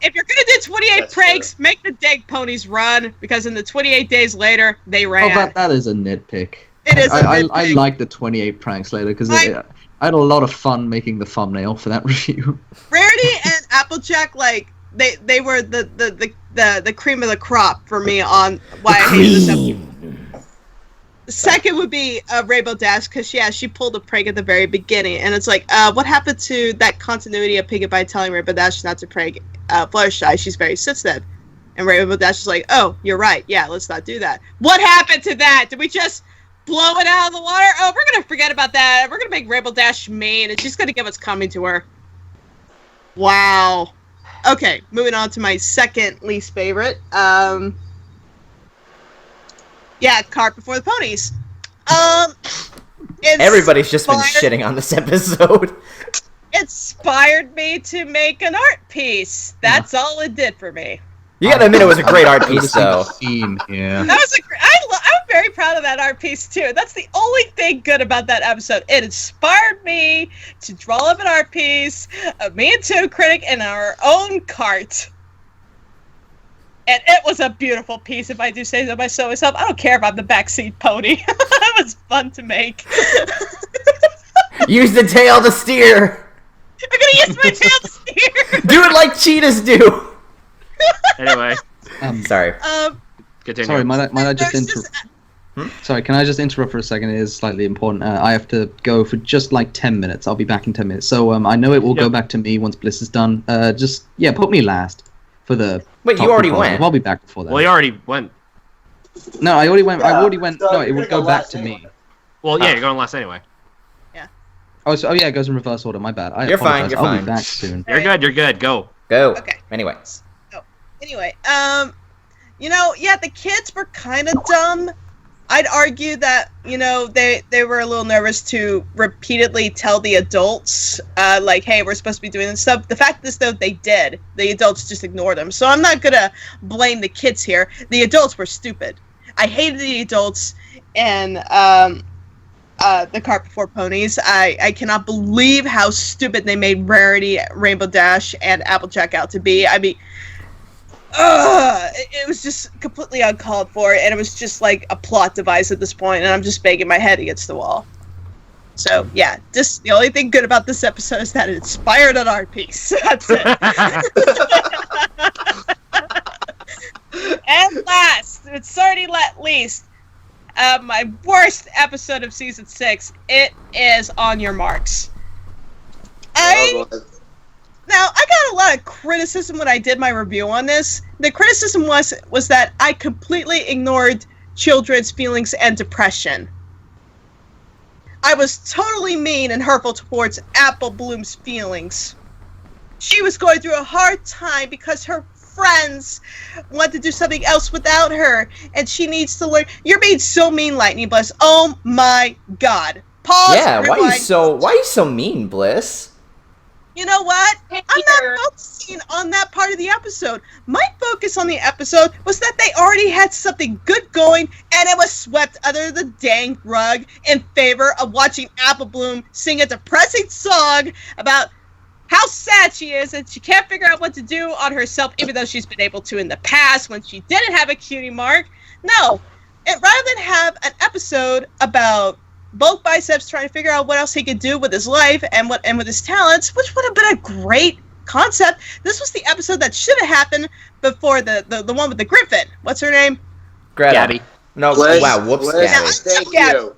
If you're gonna do 28 That's pranks, make the Dag Ponies run, because in the 28 days later, they ran. Oh, that is a nitpick. It is a I nitpick. like the 28 pranks later because I- I had a lot of fun making the thumbnail for that review. Rarity and Applejack, like they were the cream of the crop for me on why I hated this episode. The second would be Rainbow Dash, because she pulled a prank at the very beginning, and it's like, what happened to that continuity of Piggy by telling Rainbow Dash not to prank Fluttershy? She's very sensitive. And Rainbow Dash is like, oh, you're right, yeah, let's not do that. What happened to that? Did we just blow it out of the water? Oh, we're gonna forget about that. We're gonna make Rainbow Dash mean, and she's gonna get what's coming to her. Wow. Okay, moving on to my second least favorite. Yeah, Cart Before the Ponies. Everybody's just been inspired- shitting on this episode. Inspired me to make an art piece. That's all it did for me. You gotta admit it was a great art I piece, would've seen though. the scene, yeah. That was I'm very proud of that art piece too. That's the only thing good about that episode. It inspired me to draw up an art piece of me and ToonKritic in our own cart. And it was a beautiful piece, if I do say so myself. I don't care if I'm the backseat pony. It was fun to make. Use the tail to steer. I'm gonna use my tail to steer. Do it like cheetahs do. Anyway, Sorry. continue. Sorry, might I just there's interrupt? Sorry, can I just interrupt for a second? It is slightly important. I have to go for just like 10 minutes. I'll be back in 10 minutes. So I know it will go back to me once Bliss is done. Put me last for the. Wait, you top already two went. I'll be back before that. Well, you already went. No, I already went. I Yeah, already went. so No, you're it would gonna go go back last to anyway. me. Well, yeah, you're going last anyway. Oh, yeah, it goes in reverse order. My bad. I You're fine, apologize. you're I'll fine. be back soon. You're good. Go. Go. Okay. Anyway. So, anyway, the kids were kind of dumb. I'd argue that, they were a little nervous to repeatedly tell the adults, hey, we're supposed to be doing this stuff. The fact is, though, they did. The adults just ignored them. So I'm not going to blame the kids here. The adults were stupid. I hated the adults and the Cart Before Ponies. I cannot believe how stupid they made Rarity, Rainbow Dash, and Applejack out to be. I mean... it was just completely uncalled for, and it was just like a plot device at this point, and I'm just banging my head against the wall. So, yeah, the only thing good about this episode is that it inspired an art piece. That's it. And last, but certainly not least, my worst episode of Season 6, it is On Your Marks. Now, I got a lot of criticism when I did my review on this. The criticism was that I completely ignored children's feelings and depression. I was totally mean and hurtful towards Apple Bloom's feelings. She was going through a hard time because her friends want to do something else without her, and she needs to learn. You're being so mean, Lightning Bliss. Oh my god. Pause. Yeah, rewind. why are you so mean, Bliss? You know what? I'm not focusing on that part of the episode. My focus on the episode was that they already had something good going, and it was swept under the dang rug in favor of watching Apple Bloom sing a depressing song about how sad she is and she can't figure out what to do on herself, even though she's been able to in the past when she didn't have a cutie mark. No. And rather than have an episode about Bulk Biceps trying to figure out what else he could do with his life and with his talents, which would have been a great concept. This was the episode that should have happened before the one with the Griffin. What's her name? Greta. Gabby. No, Liz, wow, whoops, Liz, Gabby. Thank Gabby. you.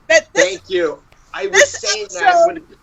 But Thank you. I was this saying that. episode-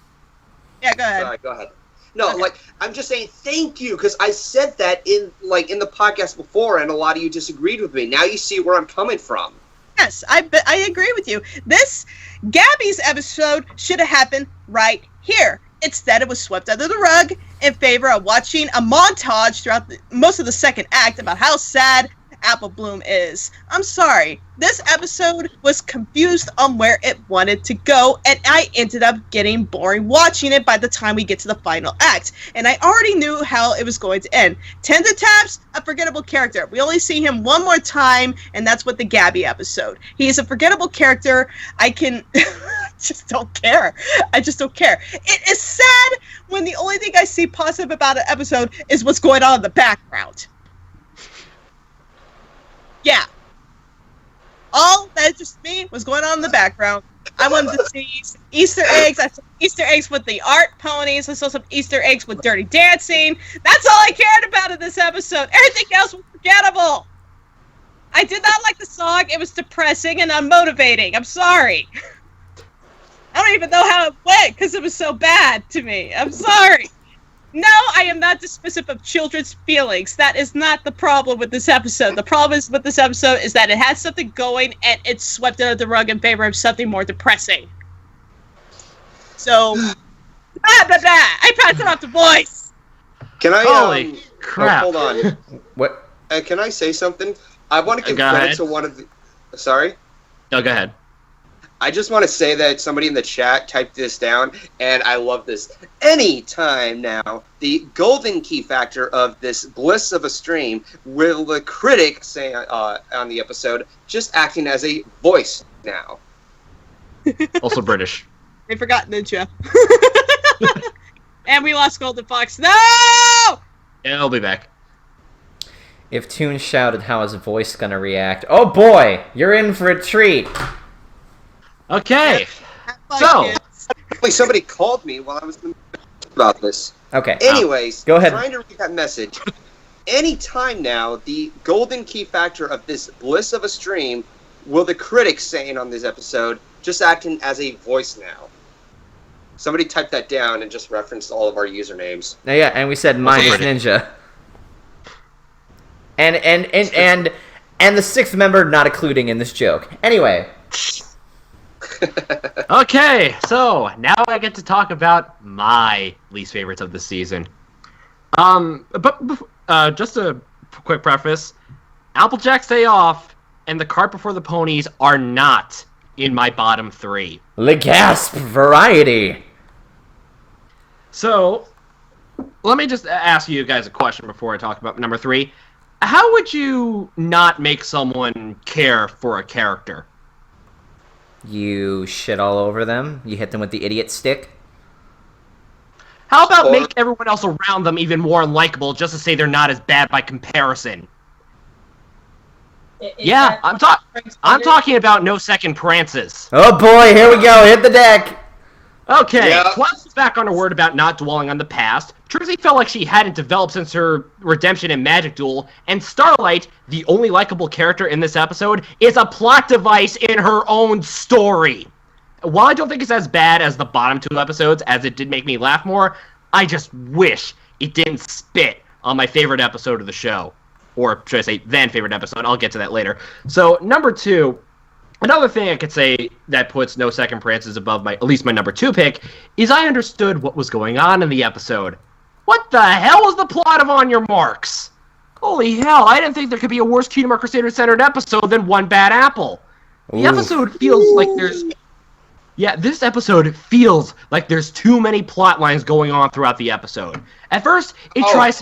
Yeah, go ahead. Sorry, go ahead. No, Okay. I'm just saying thank you because I said that in the podcast before, and a lot of you disagreed with me. Now you see where I'm coming from. Yes, I agree with you. This Gabby's episode should have happened right here. Instead, it was swept under the rug in favor of watching a montage throughout most of the second act about how sad Apple Bloom is. I'm sorry. This episode was confused on where it wanted to go, and I ended up getting boring watching it by the time we get to the final act. And I already knew how it was going to end. Tender Taps, a forgettable character. We only see him one more time, and that's with the Gabby episode. He is a forgettable character. I just don't care. I just don't care. It is sad when the only thing I see positive about an episode is what's going on in the background. Yeah. All that interested me was going on in the background. I wanted to see some Easter eggs. I saw Easter eggs with the art ponies. I saw some Easter eggs with Dirty Dancing. That's all I cared about in this episode. Everything else was forgettable. I did not like the song. It was depressing and unmotivating. I'm sorry. I don't even know how it went because it was so bad to me. I'm sorry. No, I am not dismissive of children's feelings. That is not the problem with this episode. The problem with this episode is that it has something going and it's swept under the rug in favor of something more depressing. So, blah, blah, blah. I pass it off to Voice. Can I? Holy crap. Hold on. What? Can I say something? I want to give Go credit ahead. to one of the. Sorry. No, go ahead. I just want to say that somebody in the chat typed this down, and I love this. Anytime now, the golden key factor of this bliss of a stream, will the critic say on the episode, just acting as a voice now. Also British. They forgot Ninja. And we lost Golden Fox. No! Yeah, I'll be back. If Toon shouted, how is Voice gonna react? Oh boy, you're in for a treat. Okay. Have fun, So- kids. Wait, somebody called me while I was about this. Okay. Anyways, Go ahead. Trying to read that message. Anytime now, the golden key factor of this bliss of a stream, will the critic saying on this episode, just acting as a voice now. Somebody typed that down and just referenced all of our usernames. No, yeah, and we said minus British. Ninja. And the sixth member not including in this joke. Anyway. Okay, so now I get to talk about my least favorites of the season. But just a quick preface: Applejack's Day Off and The Cart Before the Ponies are not in my bottom 3. Le gasp variety. So, let me just ask you guys a question before I talk about number 3. How would you not make someone care for a character? You shit all over them. You hit them with the idiot stick. How about make everyone else around them even more unlikable just to say they're not as bad by comparison? Yeah, I'm talking about No Second Prances. Oh boy, here we go. Hit the deck. Okay, Yeah. Twilight was back on her word about not dwelling on the past. Trixie felt like she hadn't developed since her redemption in Magic Duel. And Starlight, the only likable character in this episode, is a plot device in her own story. While I don't think it's as bad as the bottom 2 episodes, as it did make me laugh more, I just wish it didn't spit on my favorite episode of the show. Or should I say, then favorite episode. I'll get to that later. So, number 2, another thing I could say that puts No Second Prances above at least my number 2 pick, is I understood what was going on in the episode. What the hell was the plot of On Your Marks? Holy hell, I didn't think there could be a worse Kingdom Hearts Crusader-centered episode than One Bad Apple. The episode feels like there's... Yeah, this episode feels like there's too many plot lines going on throughout the episode. At first, it tries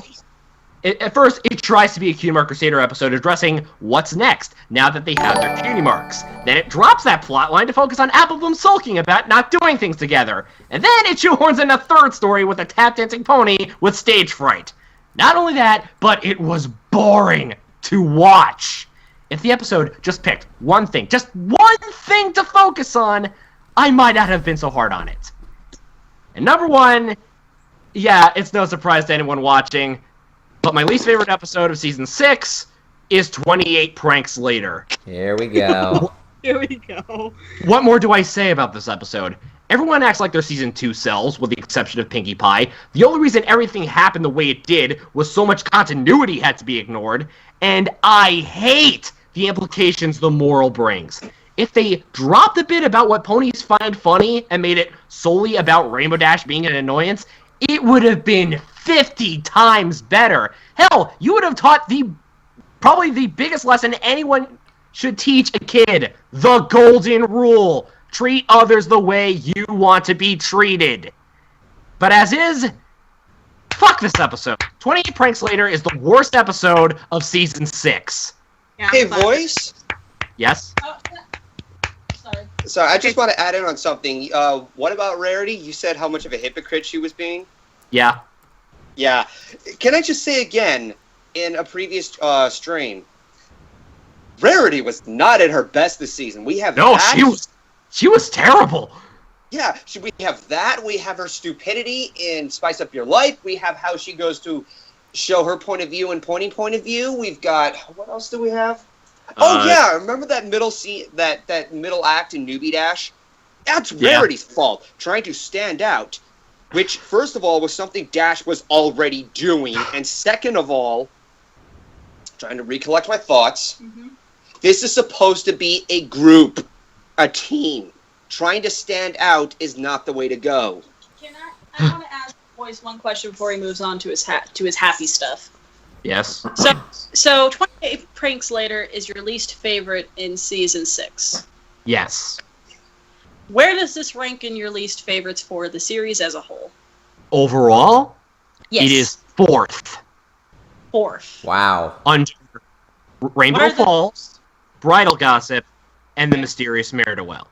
to be a Kingdom Hearts Crusader episode addressing what's next now that they have their cutie marks. Then it drops that plot line to focus on Applebloom sulking about not doing things together. And then it shoehorns in a third story with a tap-dancing pony with stage fright. Not only that, but it was boring to watch. If the episode just picked one thing to focus on, I might not have been so hard on it. And number 1, yeah, it's no surprise to anyone watching, but my least favorite episode of Season 6 is 28 Pranks Later. Here we go. Here we go. What more do I say about this episode? Everyone acts like they're Season 2 selves, with the exception of Pinkie Pie. The only reason everything happened the way it did was so much continuity had to be ignored, and I hate the implications the moral brings. If they dropped a bit about what ponies find funny and made it solely about Rainbow Dash being an annoyance, it would have been 50 times better. Hell, you would have taught probably the biggest lesson anyone should teach a kid. The golden rule. Treat others the way you want to be treated. But as is, fuck this episode. 28 Pranks Later is the worst episode of Season 6. Yeah, Hey, but- voice. Yes? Oh, sorry. Sorry, I just want to add in on something. What about Rarity? You said how much of a hypocrite she was being. Yeah. Yeah. Can I just say again, in a previous stream, Rarity was not at her best this season. We have No, that. she was terrible. Yeah, we have that. We have her stupidity in Spice Up Your Life. We have how she goes to show her point of view and point of view. We've got, what else do we have? Oh yeah, remember that middle scene, that middle act in Newbie Dash? That's Rarity's fault, trying to stand out. Which, first of all, was something Dash was already doing, and second of all, trying to recollect my thoughts, this is supposed to be a group, a team. Trying to stand out is not the way to go. I want to ask Boyce one question before he moves on to his happy stuff. Yes. So 28 Pranks Later is your least favorite in Season 6. Yes. Where does this rank in your least favorites for the series as a whole? Overall, Yes. it is 4th. 4th. Wow. Under Rainbow What are the- Falls, Bridal Gossip, and The Mysterious Meridowell.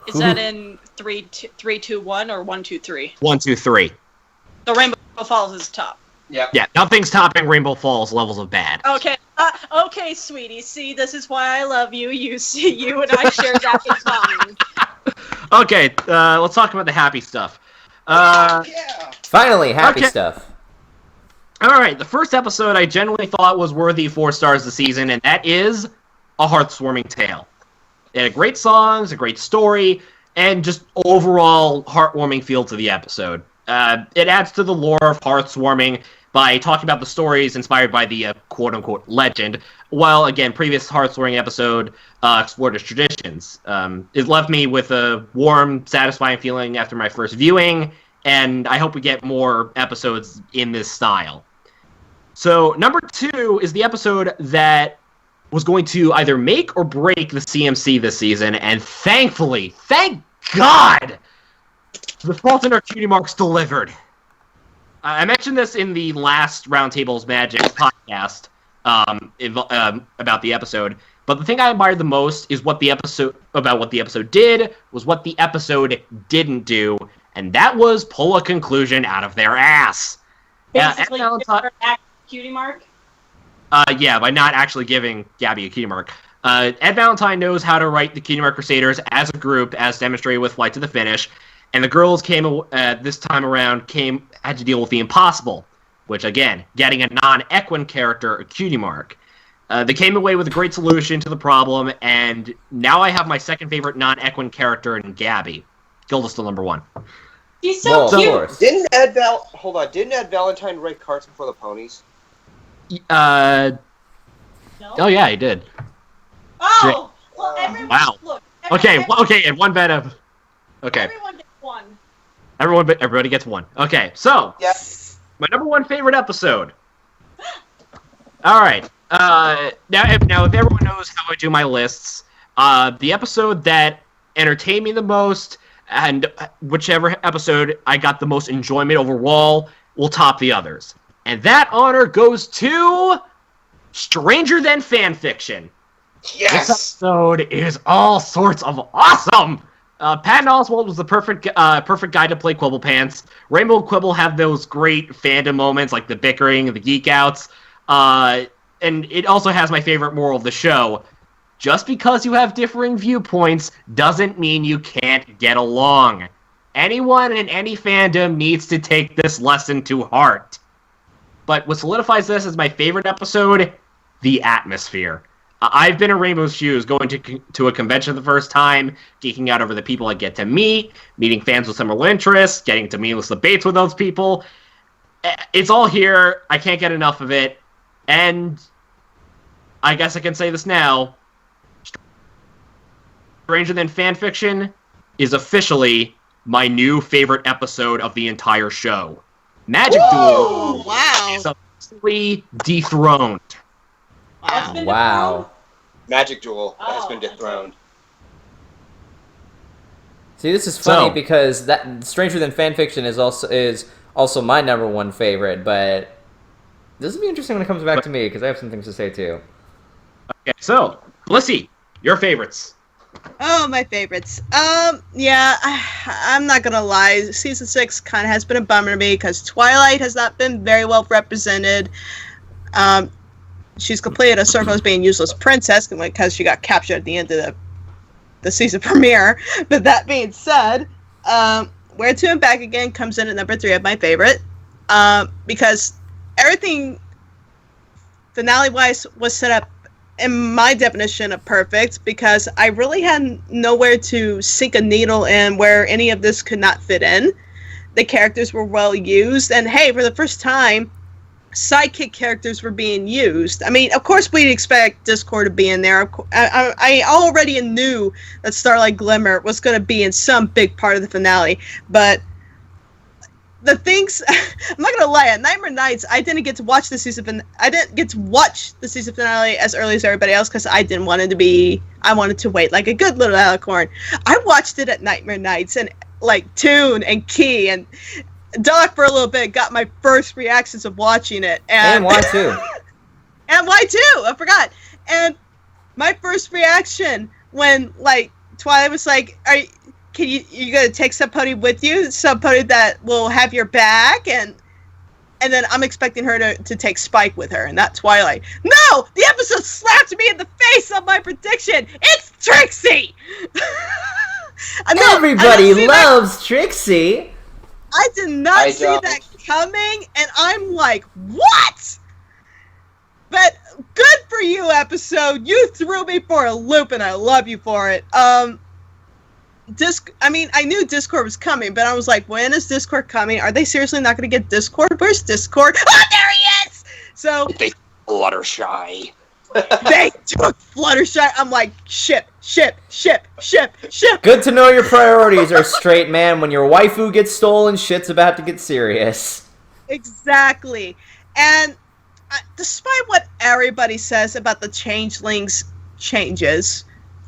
Is that in 3, 2, 1, or 1, 2, 3? 1, 2, 3. So Rainbow Falls is top. Yeah. Yeah, nothing's topping Rainbow Falls levels of bad. Okay, okay, sweetie. See, this is why I love you. You see, you and I share that in common. Okay, let's talk about the happy stuff. Yeah. Finally, happy Okay. stuff. Alright, the first episode I genuinely thought was worthy 4 stars this season, and that is A Heartwarming Tale. It had great songs, a great story, and just overall heartwarming feel to the episode. It adds to the lore of Heartwarming by talking about the stories inspired by the quote-unquote legend, while, again, previous Heartwarming episode explored its traditions. It left me with a warm, satisfying feeling after my first viewing, and I hope we get more episodes in this style. So, number 2 is the episode that was going to either make or break the CMC this season, and thankfully, thank God, The Fault in Our Cutie Marks delivered. I mentioned this in the last Roundtable's Magic podcast about the episode, but the thing I admired the most is what the episode did was what the episode didn't do, and that was pull a conclusion out of their ass. Basically, cutie mark? Yeah, by not actually giving Gabby a cutie mark. Ed Valentine knows how to write the Cutie Mark Crusaders as a group, as demonstrated with Flight to the Finish, and the girls this time around had to deal with the impossible, which, again, getting a non-Equine character a cutie mark. They came away with a great solution to the problem, and now I have my second favorite non-Equine character in Gabby. Gilda's still number 1. He's so cute. Didn't Ed Valentine write Carts Before the Ponies? No? Oh yeah, he did. Oh, well, everyone. Wow. Look. Okay, and one bet of. Okay. Everyone gets one. Everybody gets one. Okay, so. Yep. My number 1 favorite episode. All right. Now, if everyone knows how I do my lists, the episode that entertained me the most, and whichever episode I got the most enjoyment overall, will top the others. And that honor goes to Stranger Than Fanfiction. Yes! This episode is all sorts of awesome! Patton Oswalt was the perfect guy to play Quibble Pants. Rainbow and Quibble have those great fandom moments, like the bickering and the geek outs. And it also has my favorite moral of the show. Just because you have differing viewpoints doesn't mean you can't get along. Anyone in any fandom needs to take this lesson to heart. But what solidifies this as my favorite episode, the atmosphere. I've been in Rainbow's shoes, going to a convention the first time, geeking out over the people I get to meet, meeting fans with similar interests, getting to meaningless debates with those people. It's all here. I can't get enough of it. And I guess I can say this now. Stranger Than Fanfiction is officially my new favorite episode of the entire show. Magic Duel is officially dethroned. Wow. Magic Duel has been dethroned. See, this is funny because that Stranger Than Fanfiction is also my number 1 favorite, but this will be interesting when it comes back to me because I have some things to say too. Okay, so Blissy, your favorites. Oh, my favorites. Yeah, I'm not gonna lie. Season 6 kind of has been a bummer to me because Twilight has not been very well represented. She's completed a circle as being useless princess because she got captured at the end of the season premiere. But that being said, Where to and Back Again comes in at number 3 of my favorite because everything finale-wise was set up in my definition of perfect because I really had nowhere to sink a needle in where any of this could not fit in. The characters were well used, and hey, for the first time, sidekick characters were being used. I mean, of course we'd expect Discord to be in there. I already knew that Starlight Glimmer was going to be in some big part of the finale, but the things, I'm not gonna lie, at Nightmare Nights, I didn't get to watch the season. I didn't get to watch the season finale as early as everybody else because I didn't want it to be. I wanted to wait like a good little alicorn. I watched it at Nightmare Nights, and like Toon and Key and Doc for a little bit got my first reactions of watching it, and Y2. and Y2. I forgot. And my first reaction when like Twilight was like, Can you gonna take somebody with you? Somebody that will have your back, and then I'm expecting her to take Spike with her, and not Twilight. No! The episode slapped me in the face on my prediction! It's Trixie! Everybody loves Trixie! I did not see that coming, and I'm like, what? But good for you, episode. You threw me for a loop, and I love you for it. I knew Discord was coming, but I was like, when is Discord coming? Are they seriously not going to get Discord? Where's Discord? Oh, there he is! So They Fluttershy. They took Fluttershy. I'm like, ship. Good to know your priorities are straight, man. When your waifu gets stolen, shit's about to get serious. Exactly. And despite what everybody says about the changelings changes,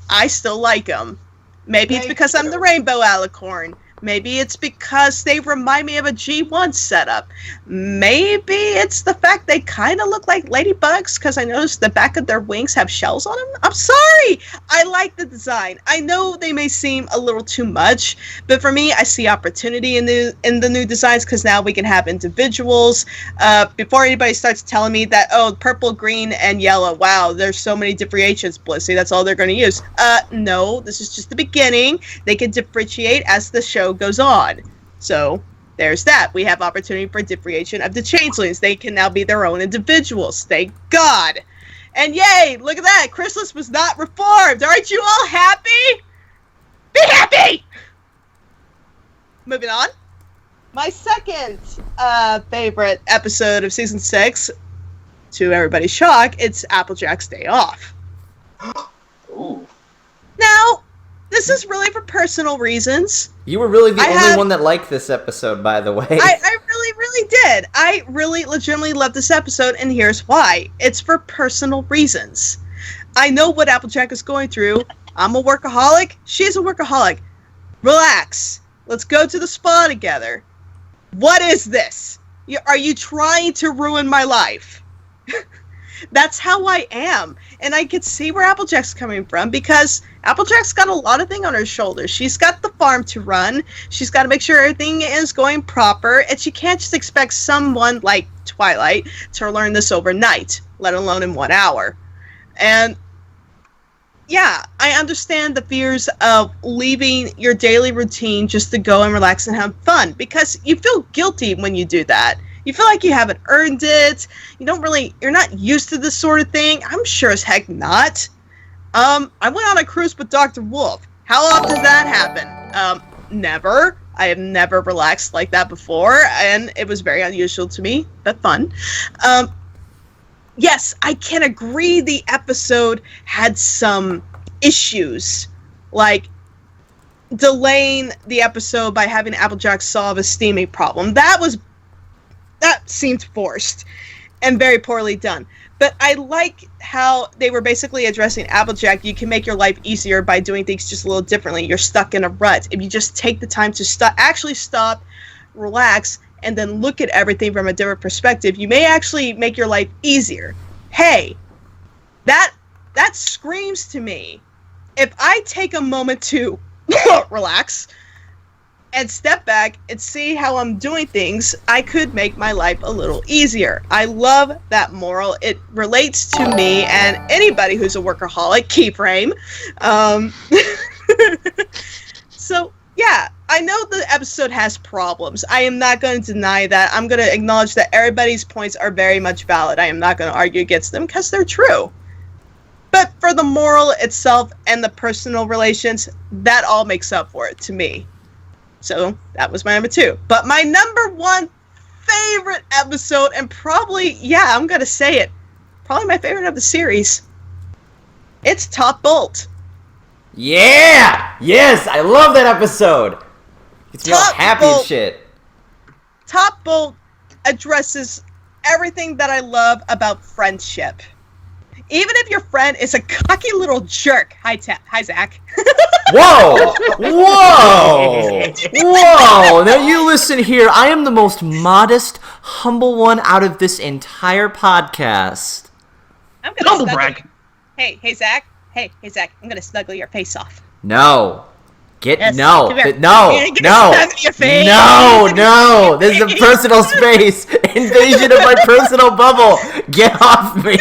I still like them. Maybe it's because I'm the Rainbow Alicorn. Maybe it's because they remind me of a G1 setup. Maybe it's the fact they kind of look like ladybugs because I noticed the back of their wings have shells on them. I'm sorry! I like the design. I know they may seem a little too much, but for me, I see opportunity in the new designs because now we can have individuals. Before anybody starts telling me that, oh, purple, green, and yellow, wow, there's so many differentiations, Blissey, that's all they're going to use. No, this is just the beginning. They can differentiate as the show goes on. So there's that. We have opportunity for differentiation of the changelings. They can now be their own individuals. Thank God. And yay, look at that. Chrysalis was not reformed. Aren't you all happy? Be happy! Moving on. My second favorite episode of season 6, to everybody's shock, it's Applejack's Day Off. Ooh. Now, this is really for personal reasons. You were really the only one that liked this episode, by the way. I really did. I really legitimately love this episode, and here's why. It's for personal reasons. I know what Applejack is going through. I'm a workaholic. She's a workaholic. Relax. Let's go to the spa together. What is this? Are you trying to ruin my life? That's how I am. And I could see where Applejack's coming from because Applejack's got a lot of things on her shoulders. She's got the farm to run. She's got to make sure everything is going proper. And she can't just expect someone like Twilight to learn this overnight, let alone in 1 hour. And yeah, I understand the fears of leaving your daily routine just to go and relax and have fun because you feel guilty when you do that. You feel like you haven't earned it. You're not used to this sort of thing. I'm sure as heck not. I went on a cruise with Dr. Wolf. How often does that happen? Never. I have never relaxed like that before, and it was very unusual to me, but fun. Yes, I can agree the episode had some issues, like delaying the episode by having Applejack solve a steaming problem. That seemed forced and very poorly done. But I like how they were basically addressing Applejack. You can make your life easier by doing things just a little differently. You're stuck in a rut. If you just take the time to stop, relax, and then look at everything from a different perspective, you may actually make your life easier. Hey, that screams to me. If I take a moment to relax and step back and see how I'm doing things, I could make my life a little easier. I love that moral. It relates to me and anybody who's a workaholic. Keyframe. So, yeah, I know the episode has problems. I am not going to deny that. I'm going to acknowledge that everybody's points are very much valid. I am not going to argue against them because they're true. But for the moral itself and the personal relations, that all makes up for it to me. So that was my number 2. But my number 1 favorite episode, and probably, yeah, I'm going to say it, probably my favorite of the series, it's Top Bolt. Yeah! Yes, I love that episode. Gets me all happy and shit. Top Bolt addresses everything that I love about friendship. Even if your friend is a cocky little jerk. Hi, Zach. Whoa! Whoa! Whoa! Now you listen here. I am the most modest, humble one out of this entire podcast. I'm gonna Humble brag. Hey, Zach. Hey, Zach. I'm gonna snuggle your face off. No. Yes, no. come here. No. You're gonna No. snuggle your face. No. This is a personal space. Invasion of my personal bubble. Get off me.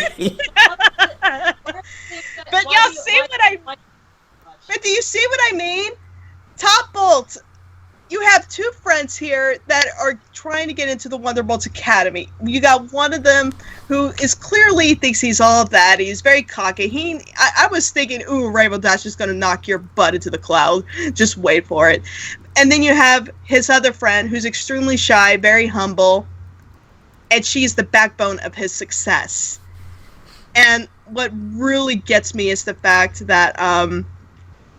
But y'all see what I... But do you see what I mean? Top Bolt, you have 2 friends here that are trying to get into the Wonderbolts Academy. You got one of them who is clearly thinks he's all of that. He's very cocky. I was thinking, ooh, Rainbow Dash is going to knock your butt into the cloud. Just wait for it. And then you have his other friend who's extremely shy, very humble, and she's the backbone of his success. And what really gets me is the fact that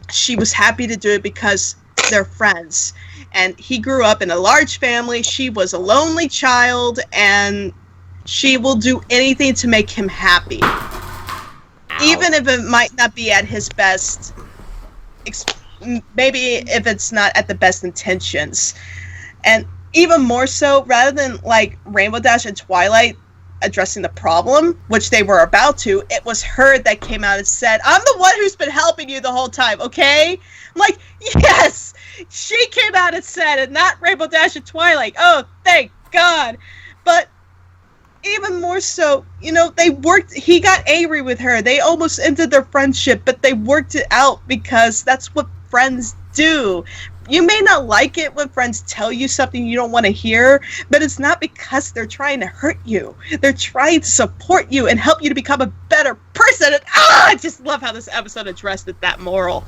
she was happy to do it because they're friends. And he grew up in a large family. She was a lonely child, and she will do anything to make him happy. Ow. Even if it might not be at his best. Maybe if it's not at the best intentions. And even more so, rather than like Rainbow Dash and Twilight addressing the problem, which they were about to, it was her that came out and said, I'm the one who's been helping you the whole time, okay? I'm like, yes! She came out and said it, not Rainbow Dash and Twilight. Oh, thank God. But even more so, you know, he got angry with her. They almost ended their friendship, but they worked it out because that's what friends do. You may not like it when friends tell you something you don't want to hear, but it's not because they're trying to hurt you. They're trying to support you and help you to become a better person. And I just love how this episode addressed that moral.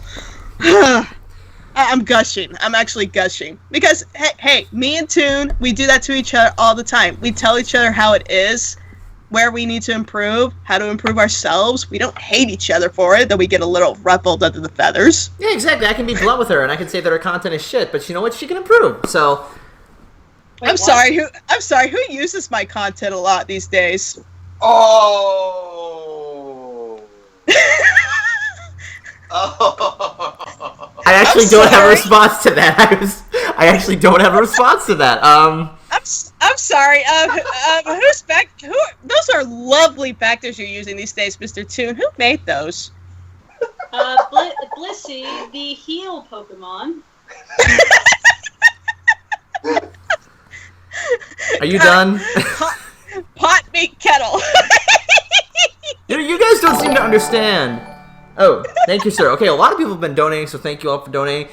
I'm gushing. I'm actually gushing. Because, hey, me and Toon, we do that to each other all the time. We tell each other how it is, where we need to improve, how to improve ourselves. We don't hate each other for it, though we get a little ruffled under the feathers. Yeah, exactly. I can be blunt with her, and I can say that her content is shit, but you know what? She can improve, so... I'm sorry, who uses my content a lot these days? Oh! Oh! I actually don't have a response to that. I actually don't have a response to that. I'm sorry. Those are lovely factors you're using these days, Mr. Toon. Who made those? Blissey, the heal Pokemon. Are you done? Pot meat kettle. You guys don't seem to understand. Oh, thank you, sir. Okay, a lot of people have been donating, so thank you all for donating.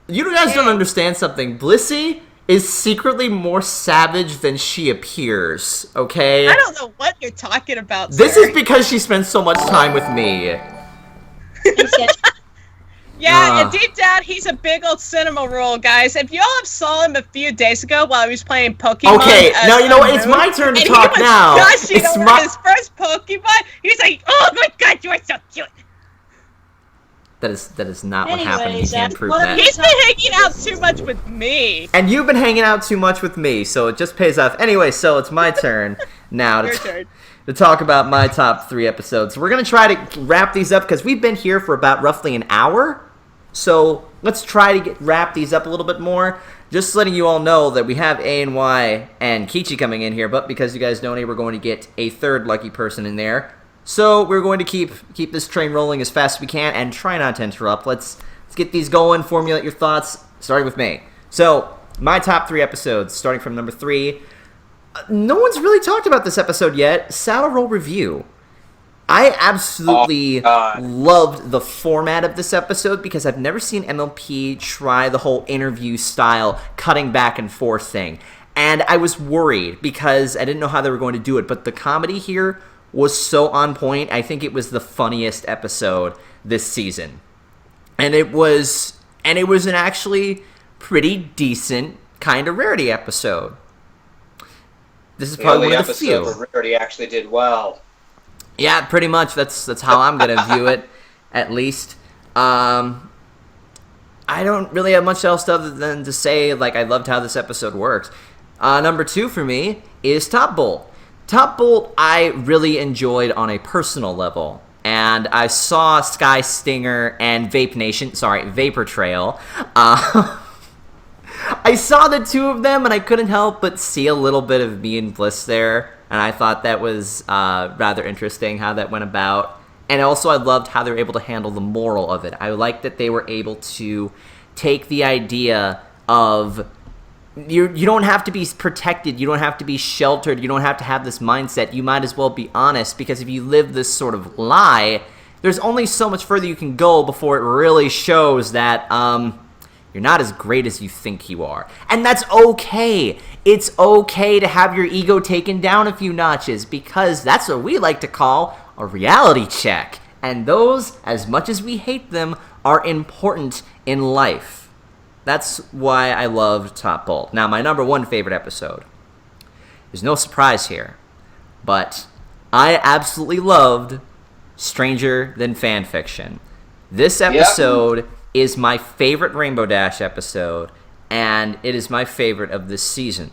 You guys don't understand something. Blissey is secretly more savage than she appears, okay? I don't know what you're talking about, This sir. is because she spends so much time with me. Yeah, and deep down, he's a big old cinema roll, guys. If y'all have saw him a few days ago while he was playing Pokemon... Okay, now you know what? It's my turn to talk now. It's his first Pokemon. He's like, oh my god, you are so cute. That is not what happened. He can't prove that. He's been hanging out too much with me. And you've been hanging out too much with me, so it just pays off. Anyway, so it's my turn now to talk about my top 3 episodes. We're going to try to wrap these up because we've been here for about roughly an hour. So let's try to wrap these up a little bit more. Just letting you all know that we have A&Y and Keychi coming in here, but because you guys donate, we're going to get a third lucky person in there. So we're going to keep this train rolling as fast as we can and try not to interrupt. Let's get these going, formulate your thoughts, starting with me. So, my top 3 episodes, starting from number 3. No one's really talked about this episode yet. Saddle Roll Review. I absolutely loved the format of this episode because I've never seen MLP try the whole interview style, cutting back and forth thing. And I was worried because I didn't know how they were going to do it, but the comedy here was so on point. I think it was the funniest episode this season. And it was an actually pretty decent kind of Rarity episode. This is probably one of the few. The episode where Rarity actually did well. Yeah, pretty much. That's how I'm going to view it, at least. I don't really have much else other than to say, like, I loved how this episode works. Number 2 for me is Top Bolt. Top Bolt I really enjoyed on a personal level. And I saw Sky Stinger and Vapor Trail. I saw the 2 of them, and I couldn't help but see a little bit of me and Bliss there. And I thought that was rather interesting how that went about. And also I loved how they were able to handle the moral of it. I liked that they were able to take the idea of you don't have to be protected, you don't have to be sheltered, you don't have to have this mindset. You might as well be honest, because if you live this sort of lie, there's only so much further you can go before it really shows that you're not as great as you think you are. And that's okay. It's okay to have your ego taken down a few notches, because that's what we like to call a reality check. And those, as much as we hate them, are important in life. That's why I love Top Bolt. Now, my number 1 favorite episode. There's no surprise here, but I absolutely loved Stranger Than Fanfiction. This episode is my favorite Rainbow Dash episode, and it is my favorite of this season.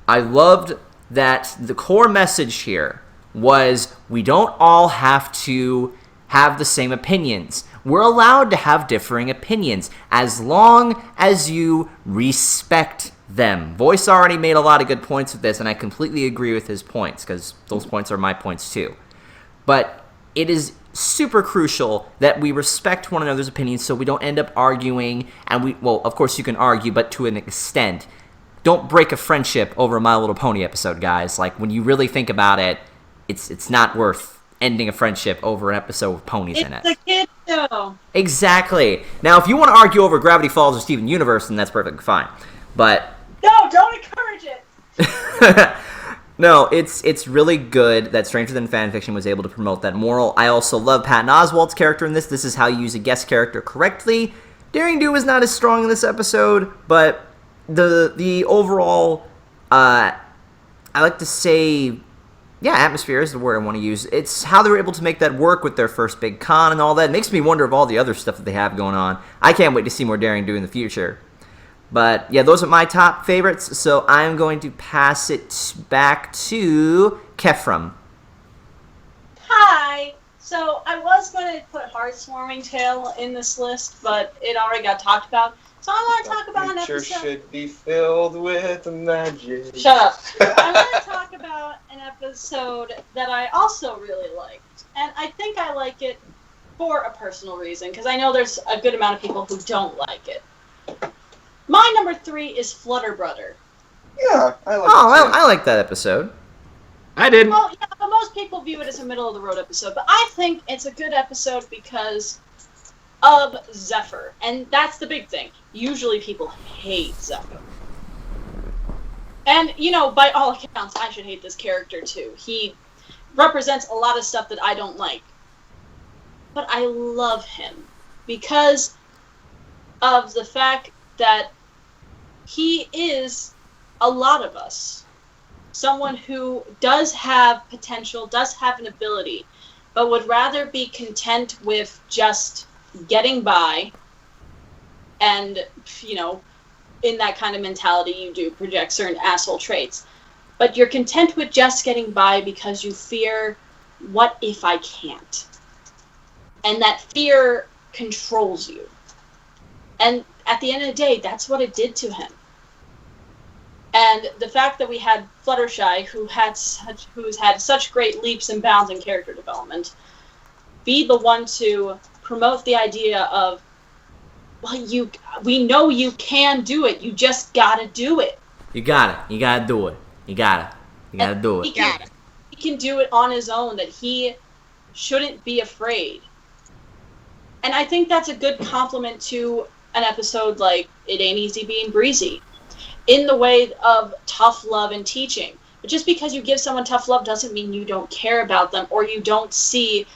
I loved that the core message here was we don't all have to have the same opinions. We're allowed to have differing opinions as long as you respect them. Voice already made a lot of good points with this, and I completely agree with his points, because those points are my points too. But it is super crucial that we respect one another's opinions so we don't end up arguing, and well, of course you can argue, but to an extent. Don't break a friendship over a My Little Pony episode, guys. Like, when you really think about it, it's not worth ending a friendship over an episode with ponies in it. It's a kid show. Exactly. Now, if you want to argue over Gravity Falls or Steven Universe, then that's perfectly fine. But No, don't encourage it. no, it's really good that Stranger Than Fanfiction was able to promote that moral. I also love Patton Oswalt's character in this. This is how you use a guest character correctly. Daring Do is not as strong in this episode, but the overall, I like to say, atmosphere is the word I want to use. It's how they were able to make that work with their first big con and all that. It makes me wonder of all the other stuff that they have going on. I can't wait to see more Daring Do in the future. But, yeah, those are my top favorites, so I'm going to pass it back to Kefram. Hi. So I was going to put Heartswarming Tale in this list, but it already got talked about. So I want to talk about an episode. Should be filled with magic. Shut up. I want to talk about an episode that I also really liked, and I think I like it for a personal reason, because I know there's a good amount of people who don't like it. My number 3 is Flutterbrudder. Yeah, I like I like that episode. I didn't. Well, yeah, but most people view it as a middle-of-the-road episode, but I think it's a good episode because of Zephyr, and that's the big thing. Usually people hate Zephyr. And, by all accounts, I should hate this character too. He represents a lot of stuff that I don't like. But I love him because of the fact that he is a lot of us. Someone who does have potential, does have an ability, but would rather be content with just getting by. And, in that kind of mentality, you do project certain asshole traits. But you're content with just getting by because you fear, what if I can't? And that fear controls you. And at the end of the day, that's what it did to him. And the fact that we had Fluttershy, who's had such great leaps and bounds in character development, be the one to promote the idea of, well, we know you can do it. You just gotta do it. You gotta do it. You gotta do it. He can do it on his own, that he shouldn't be afraid. And I think that's a good compliment to an episode like It Ain't Easy Being Breezy, in the way of tough love and teaching. But just because you give someone tough love doesn't mean you don't care about them or you don't see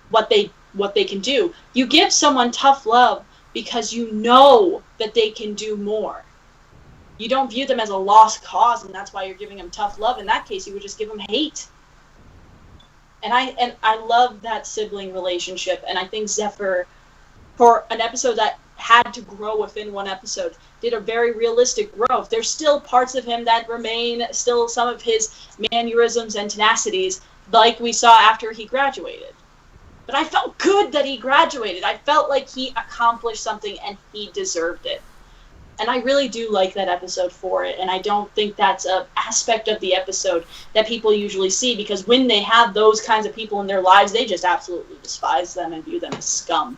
what they can do. You give someone tough love because you know that they can do more. You don't view them as a lost cause, and that's why you're giving them tough love. In that case, you would just give them hate. And I love that sibling relationship, and I think Zephyr, for an episode that had to grow within one episode, did a very realistic growth. There's still parts of him that remain, still some of his mannerisms and tenacities, like we saw after he graduated. But I felt good that he graduated. I felt like he accomplished something and he deserved it. And I really do like that episode for it, and I don't think that's an aspect of the episode that people usually see, because when they have those kinds of people in their lives, they just absolutely despise them and view them as scum.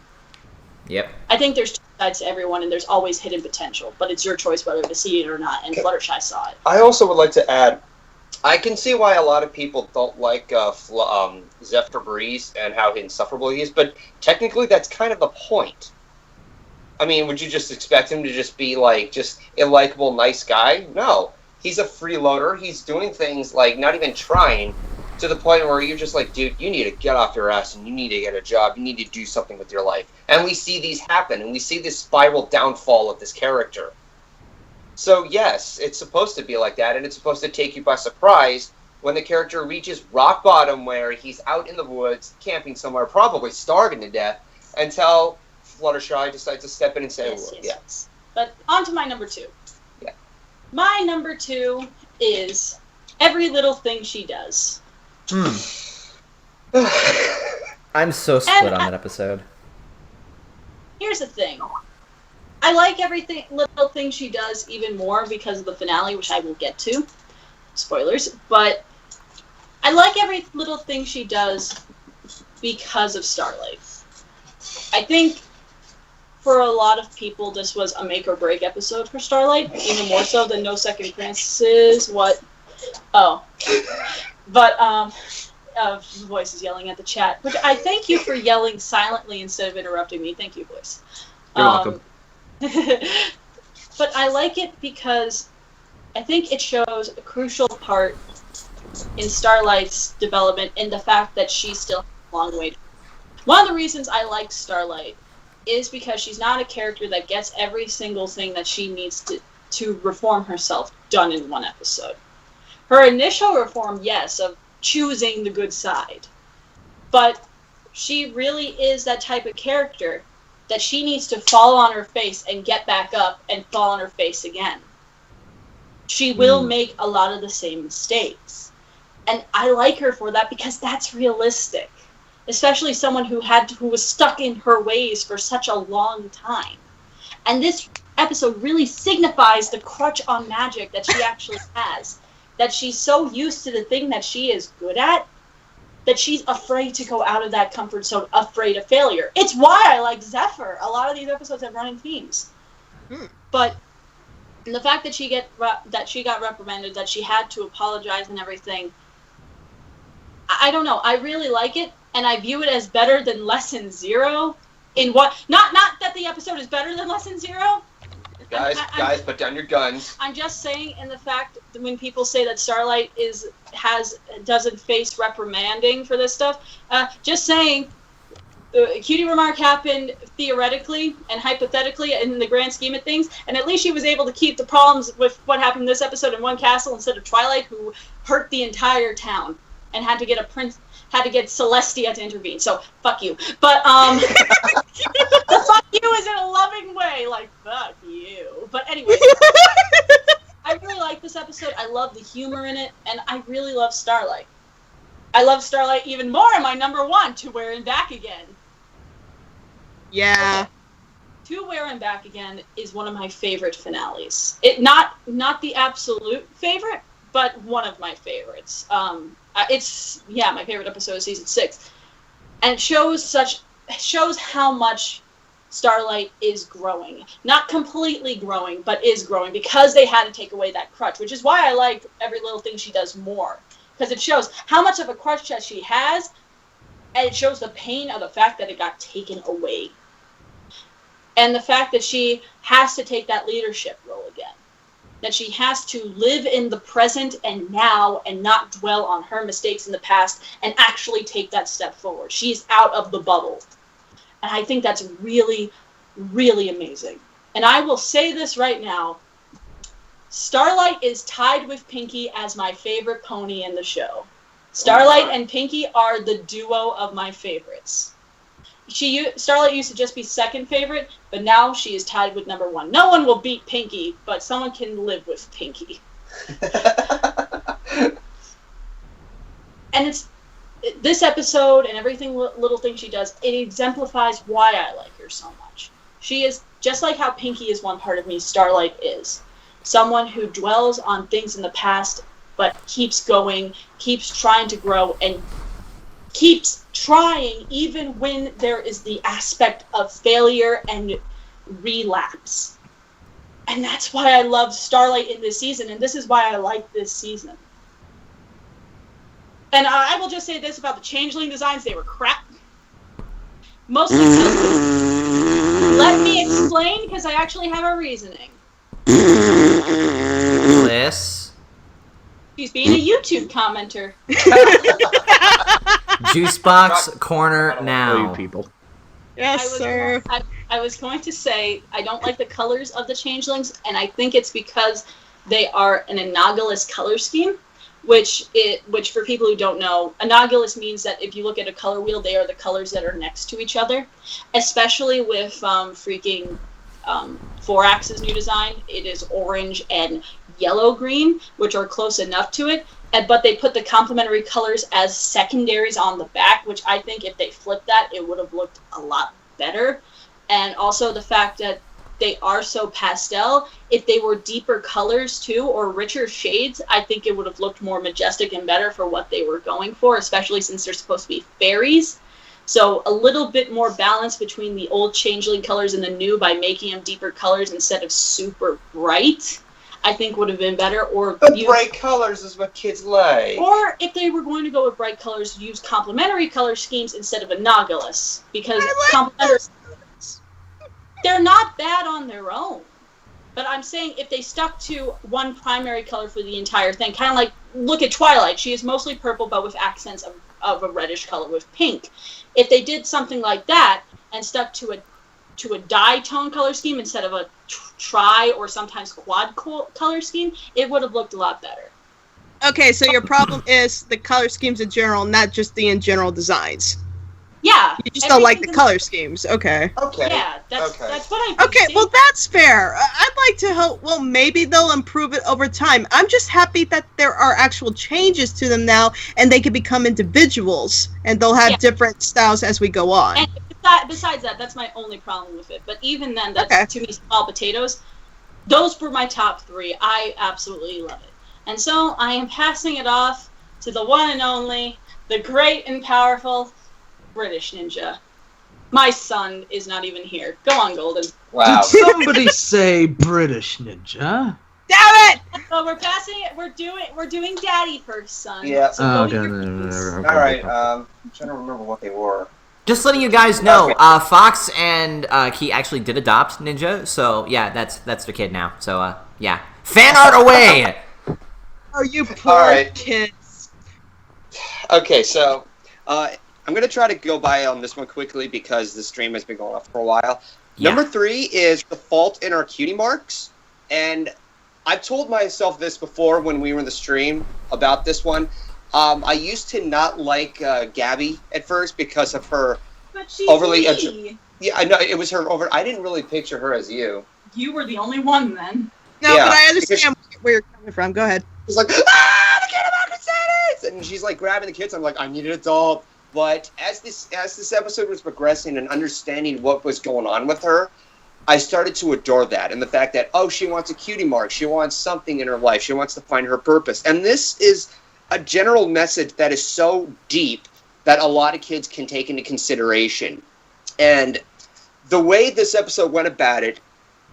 Yep. I think there's two sides to everyone, and there's always hidden potential, but it's your choice whether to see it or not, and Fluttershy saw it. I also would like to add, I can see why a lot of people don't like Zephyr Breeze and how insufferable he is, but technically that's kind of the point. I mean, would you just expect him to just be, like, just a likable, nice guy? No. He's a freeloader. He's doing things, like, not even trying, to the point where you're just like, dude, you need to get off your ass and you need to get a job. You need to do something with your life. And we see these happen, and we see this spiral downfall of this character. So, yes, it's supposed to be like that, and it's supposed to take you by surprise when the character reaches rock bottom where he's out in the woods, camping somewhere, probably starving to death, until Fluttershy decides to step in and save the world. Yes. But on to my number 2. Yeah. My number 2 is every little thing she does. I'm so split on that episode. Here's the thing. I like little thing she does even more because of the finale, which I will get to. Spoilers. But I like every little thing she does because of Starlight. I think for a lot of people, this was a make or break episode for Starlight, even more so than No Second Chances. What? Oh. But, Voice is yelling at the chat, which I thank you for yelling silently instead of interrupting me. Thank you, Voice. You're welcome. But I like it because I think it shows a crucial part in Starlight's development in the fact that she still has a long way to go. One of the reasons I like Starlight is because she's not a character that gets every single thing that she needs to reform herself done in one episode. Her initial reform, yes, of choosing the good side. But she really is that type of character that she needs to fall on her face and get back up and fall on her face again. She will make a lot of the same mistakes. And I like her for that because that's realistic. Especially someone who was stuck in her ways for such a long time. And this episode really signifies the crutch on magic that she actually has. That she's so used to the thing that she is good at, that she's afraid to go out of that comfort zone, afraid of failure. It's why I like Zephyr. A lot of these episodes have running themes. But the fact that she got reprimanded, that she had to apologize and everything, I don't know. I really like it, and I view it as better than Lesson 0. In what? Not that the episode is better than Lesson 0. Guys, put down your guns. I'm just saying, in the fact that when people say that Starlight doesn't face reprimanding for this stuff, just saying, the cutie remark happened theoretically and hypothetically in the grand scheme of things, and at least she was able to keep the problems with what happened in this episode in one castle instead of Twilight, who hurt the entire town and had to get Celestia to intervene. So fuck you. But the fuck you is in a loving way, like fuck you. But anyway, I really like this episode. I love the humor in it, and I really love Starlight. I love Starlight even more in my number 1, To Where and Back Again. Yeah. Okay. To Where and Back Again is one of my favorite finales. It not the absolute favorite, but one of my favorites. It's my favorite episode of season 6, and it shows how much Starlight is growing. Not completely growing, but is growing because they had to take away that crutch, which is why I like every little thing she does more, because it shows how much of a crutch that she has, and it shows the pain of the fact that it got taken away, and the fact that she has to take that leadership role again. That she has to live in the present and now and not dwell on her mistakes in the past and actually take that step forward. She's out of the bubble. And I think that's really, really amazing. And I will say this right now. Starlight is tied with Pinky as my favorite pony in the show. Starlight and Pinky are the duo of my favorites. Starlight used to just be second favorite, but now she is tied with number 1. No one will beat Pinky, but someone can live with Pinky. And this episode and everything little thing she does, it exemplifies why I like her so much. She is, just like how Pinky is one part of me, Starlight is. Someone who dwells on things in the past, but keeps going, keeps trying to grow, and keeps trying even when there is the aspect of failure and relapse. And that's why I love Starlight in this season, and this is why I like this season. And I will just say this about the changeling designs, they were crap. Mostly because... Let me explain, because I actually have a reasoning. Bliss. She's being a YouTube commenter. Juicebox corner Oh, now. you people. Yes, sir. I was going to say, I don't like the colors of the changelings, and I think it's because they are an analogous color scheme, which for people who don't know, analogous means that if you look at a color wheel, they are the colors that are next to each other. Especially with Forax's new design, it is orange and yellow-green, which are close enough to it. But they put the complementary colors as secondaries on the back, which I think if they flipped that, it would have looked a lot better. And also the fact that they are so pastel, if they were deeper colors too, or richer shades, I think it would have looked more majestic and better for what they were going for, especially since they're supposed to be fairies. So a little bit more balance between the old changeling colors and the new by making them deeper colors instead of super bright, I think would have been better. Or but bright colors is what kids like. Or if they were going to go with bright colors, use complementary color schemes instead of analogous, because complementary, they're not bad on their own. But I'm saying if they stuck to one primary color for the entire thing, kind of like, look at Twilight. She is mostly purple, but with accents of a reddish color with pink. If they did something like that and stuck to a dye tone color scheme instead of a tri or sometimes quad color scheme, it would have looked a lot better. Okay, so your problem is the color schemes in general, not just the in general designs. Yeah. You just don't like the color schemes. Okay. Okay. Yeah, that's what I Okay, well that's fair. I'd like to hope, well, maybe they'll improve it over time. I'm just happy that there are actual changes to them now, and they can become individuals, and they'll have different styles as we go on. And besides that, that's my only problem with it. But even then, that's to me small potatoes. Those were my top 3. I absolutely love it. And so I am passing it off to the one and only, the great and powerful British Ninja. My son is not even here. Go on, Golden. Wow. Did somebody say British Ninja? Damn it! So we're passing it. We're doing Daddy first, son. Yeah. So Oh, go okay. to your All right. I'm trying to remember what they were. Just letting you guys know, Fox and Key actually did adopt Ninja, so yeah, that's the kid now. So yeah, fan art away. Oh, you poor kids. Okay, so I'm going to try to go by on this one quickly because the stream has been going off for a while. Yeah. Number 3 is The Fault in Our Cutie Marks. And I've told myself this before when we were in the stream about this one. I used to not like Gabby at first because of her But she's overly... me. Yeah, I know, it was her over... I didn't really picture her as you. You were the only one then. No, Yeah, but I understand where you're coming from. Go ahead. She's like, the Cutie Mark Crusaders! And she's like grabbing the kids. I'm like, I need an adult. But as this episode was progressing and understanding what was going on with her, I started to adore that. And the fact that, she wants a cutie mark. She wants something in her life. She wants to find her purpose. And this is a general message that is so deep that a lot of kids can take into consideration. And the way this episode went about it,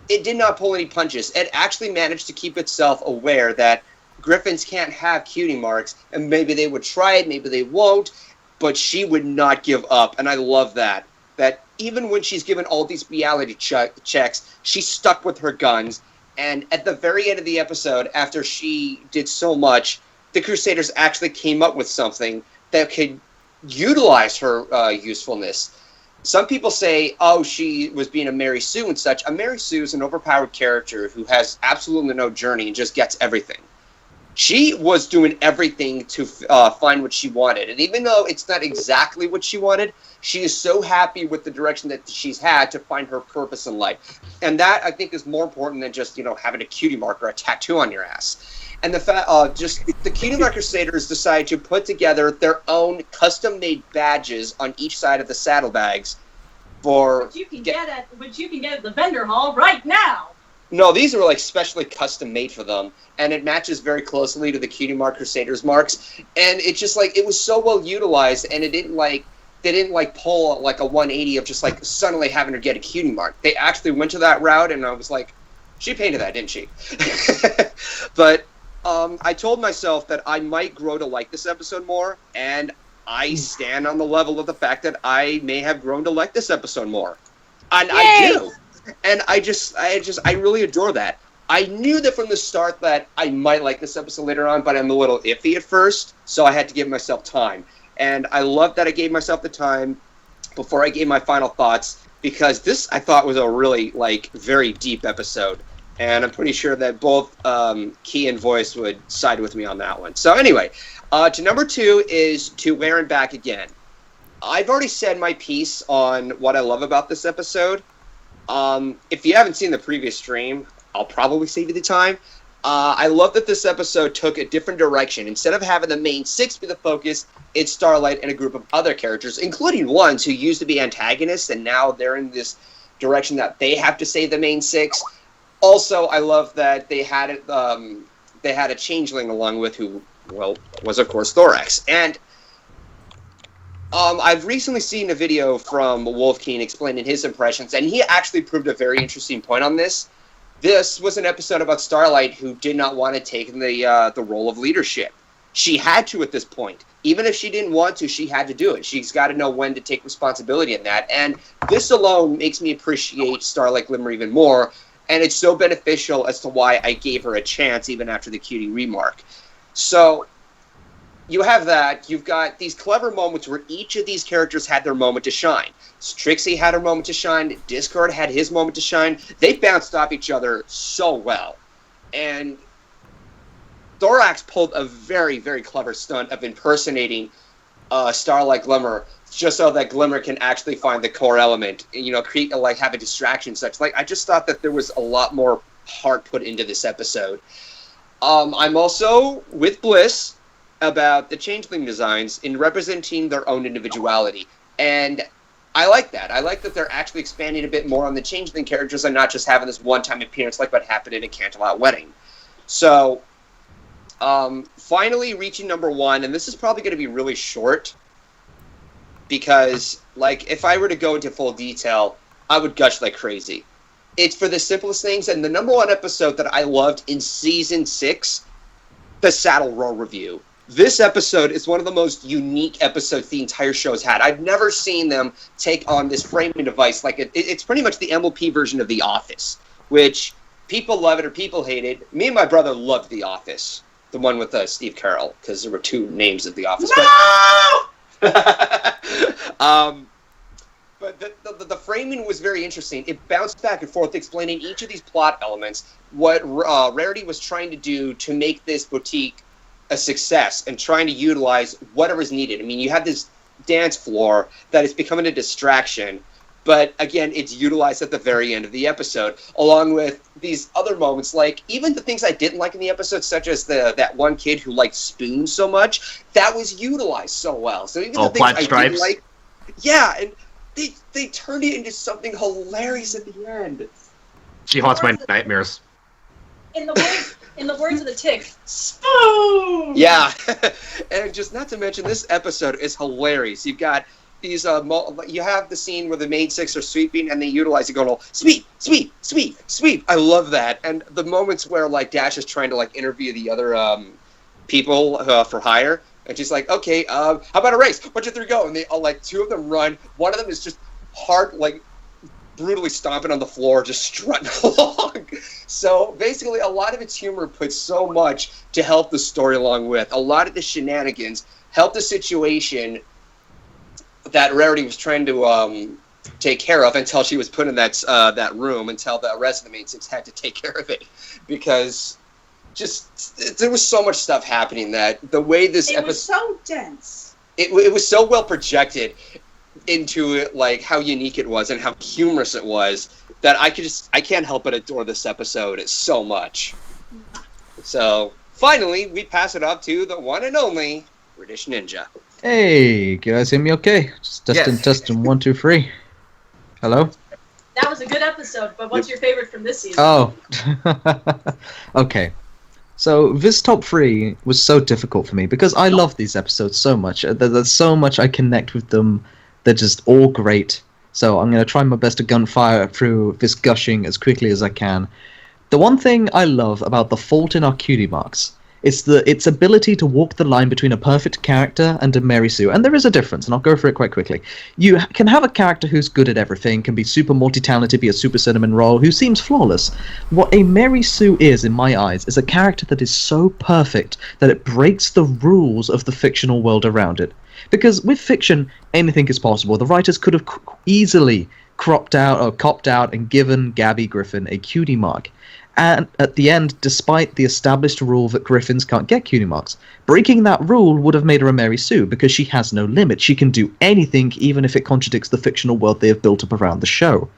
it did not pull any punches. It actually managed to keep itself aware that Griffins can't have cutie marks. And maybe they would try it, maybe they won't. But she would not give up, and I love that. That even when she's given all these reality checks, she's stuck with her guns. And at the very end of the episode, after she did so much, the Crusaders actually came up with something that could utilize her usefulness. Some people say, she was being a Mary Sue and such. A Mary Sue is an overpowered character who has absolutely no journey and just gets everything. She was doing everything to find what she wanted. And even though it's not exactly what she wanted, she is so happy with the direction that she's had to find her purpose in life. And that, I think, is more important than just, having a cutie mark or a tattoo on your ass. And the fact, the Cutie Mark Crusaders decided to put together their own custom-made badges on each side of the saddlebags for... Which you can get at the vendor hall right now. No, these are specially custom made for them, and it matches very closely to the Cutie Mark Crusaders marks. And it's just it was so well utilized, and it didn't they didn't pull a 180 of just suddenly having her get a cutie mark. They actually went to that route, and I was like, she painted that, didn't she? But I told myself that I might grow to like this episode more, and I stand on the level of the fact that I may have grown to like this episode more, and Yay! I do. And I really adore that. I knew that from the start that I might like this episode later on, but I'm a little iffy at first, so I had to give myself time. And I love that I gave myself the time before I gave my final thoughts, because this, I thought, was a really, very deep episode. And I'm pretty sure that both Key and Voice would side with me on that one. So anyway, to number 2 is To Where and Back Again. I've already said my piece on what I love about this episode. If you haven't seen the previous stream, I'll probably save you the time. I love that this episode took a different direction. Instead of having the main 6 be the focus, it's Starlight and a group of other characters, including ones who used to be antagonists, and now they're in this direction that they have to save the main 6. Also, I love that they had it. They had a changeling along with who, well, was of course Thorax. And I've recently seen a video from Wolf King explaining his impressions, and he actually proved a very interesting point on this. This was an episode about Starlight who did not want to take the role of leadership. She had to at this point. Even if she didn't want to, she had to do it. She's got to know when to take responsibility in that. And this alone makes me appreciate Starlight Glimmer even more. And it's so beneficial as to why I gave her a chance even after the cutie remark. So you have that. You've got these clever moments where each of these characters had their moment to shine. Trixie had her moment to shine. Discord had his moment to shine. They bounced off each other so well. And Thorax pulled a very, very clever stunt of impersonating Starlight Glimmer, just so that Glimmer can actually find the core element, create, have a distraction and such. I just thought that there was a lot more heart put into this episode. I'm also with Bliss about the Changeling designs in representing their own individuality. And I like that. I like that they're actually expanding a bit more on the Changeling characters and not just having this one-time appearance like what happened in A Canterlot Wedding. So, finally reaching number 1, and this is probably going to be really short, because, if I were to go into full detail, I would gush like crazy. It's for the simplest things, and the number 1 episode that I loved in Season 6, the Saddle Row Review. This episode is one of the most unique episodes the entire show has had. I've never seen them take on this framing device. It's pretty much the MLP version of The Office, which people love it or people hate it. Me and my brother loved The Office, the one with Steve Carell, because there were 2 names of The Office. No! But the framing was very interesting. It bounced back and forth, explaining each of these plot elements, what Rarity was trying to do to make this boutique a success, and trying to utilize whatever's needed. I mean, you have this dance floor that is becoming a distraction, but again, it's utilized at the very end of the episode, along with these other moments, even the things I didn't like in the episode, such as that one kid who liked spoons so much, that was utilized so well. So even the things I didn't like, yeah, and they turned it into something hilarious at the end. She haunts my nightmares. In the words of the Tick, spoon! Yeah, and just not to mention, this episode is hilarious. You've got these, you have the scene where the main 6 are sweeping, and they utilize it going, sweep, sweep, sweep, sweep. I love that. And the moments where, Dash is trying to, interview the other people for hire, and she's like, okay, how about a race? 1, 2, 3, go. And they all, 2 of them run. One of them is just hard, brutally stomping on the floor, just strutting along. So basically, a lot of its humor puts so much to help the story along with. A lot of the shenanigans help the situation that Rarity was trying to take care of until she was put in that room, until the rest of the main 6 had to take care of it. Because there was so much stuff happening that the way this episode... It was so dense. It was so well projected into it, how unique it was and how humorous it was, that I can't help but adore this episode so much. So finally, we pass it off to the one and only British Ninja. Hey, you guys hear me okay? Just testing 1, 2, 3. Hello? That was a good episode, but what's your favorite from this season? Oh. Okay. So this top 3 was so difficult for me because I love these episodes so much. There's so much I connect with them. They're just all great. So I'm going to try my best to gunfire through this gushing as quickly as I can. The one thing I love about The Fault in Our Cutie Marks is its ability to walk the line between a perfect character and a Mary Sue. And there is a difference, and I'll go through it quite quickly. You can have a character who's good at everything, can be super multi-talented, be a super cinnamon roll, who seems flawless. What a Mary Sue is, in my eyes, is a character that is so perfect that it breaks the rules of the fictional world around it. Because with fiction, anything is possible. The writers could have easily copped out and given Gabby Griffin a cutie mark. And at the end, despite the established rule that griffins can't get cutie marks, breaking that rule would have made her a Mary Sue because she has no limit. She can do anything, even if it contradicts the fictional world they have built up around the show.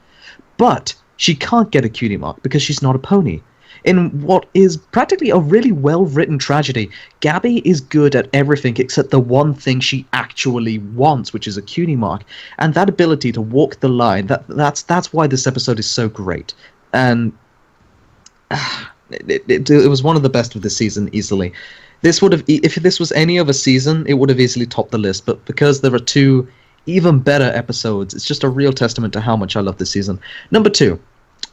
But she can't get a cutie mark because she's not a pony. In what is practically a really well-written tragedy, Gabby is good at everything except the one thing she actually wants, which is a cutie mark. And that ability to walk the line, that's why this episode is so great. And it was one of the best of the season, easily. This would have, if this was any other season, it would have easily topped the list. But because there are two even better episodes, it's just a real testament to how much I love this season. Number 2.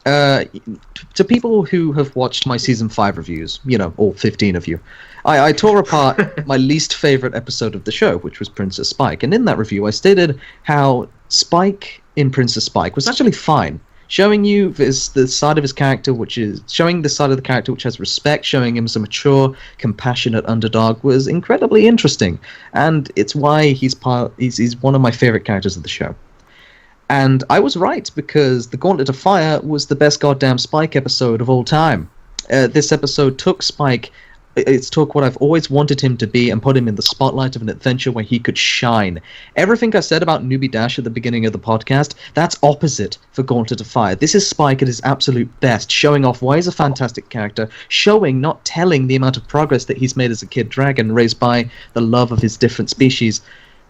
To people who have watched my season 5 reviews, all 15 of you, I tore apart my least favorite episode of the show, which was Princess Spike. And in that review, I stated how Spike in Princess Spike was actually fine, showing you the side of his character, which has respect, showing him as a mature, compassionate underdog, was incredibly interesting, and it's why he's one of my favorite characters of the show. And I was right, because The Gauntlet of Fire was the best goddamn Spike episode of all time. This episode took Spike, it took what I've always wanted him to be and put him in the spotlight of an adventure where he could shine. Everything I said about Newbie Dash at the beginning of the podcast, that's opposite for Gauntlet of Fire. This is Spike at his absolute best, showing off why he's a fantastic character, showing, not telling, the amount of progress that he's made as a kid dragon, raised by the love of his different species.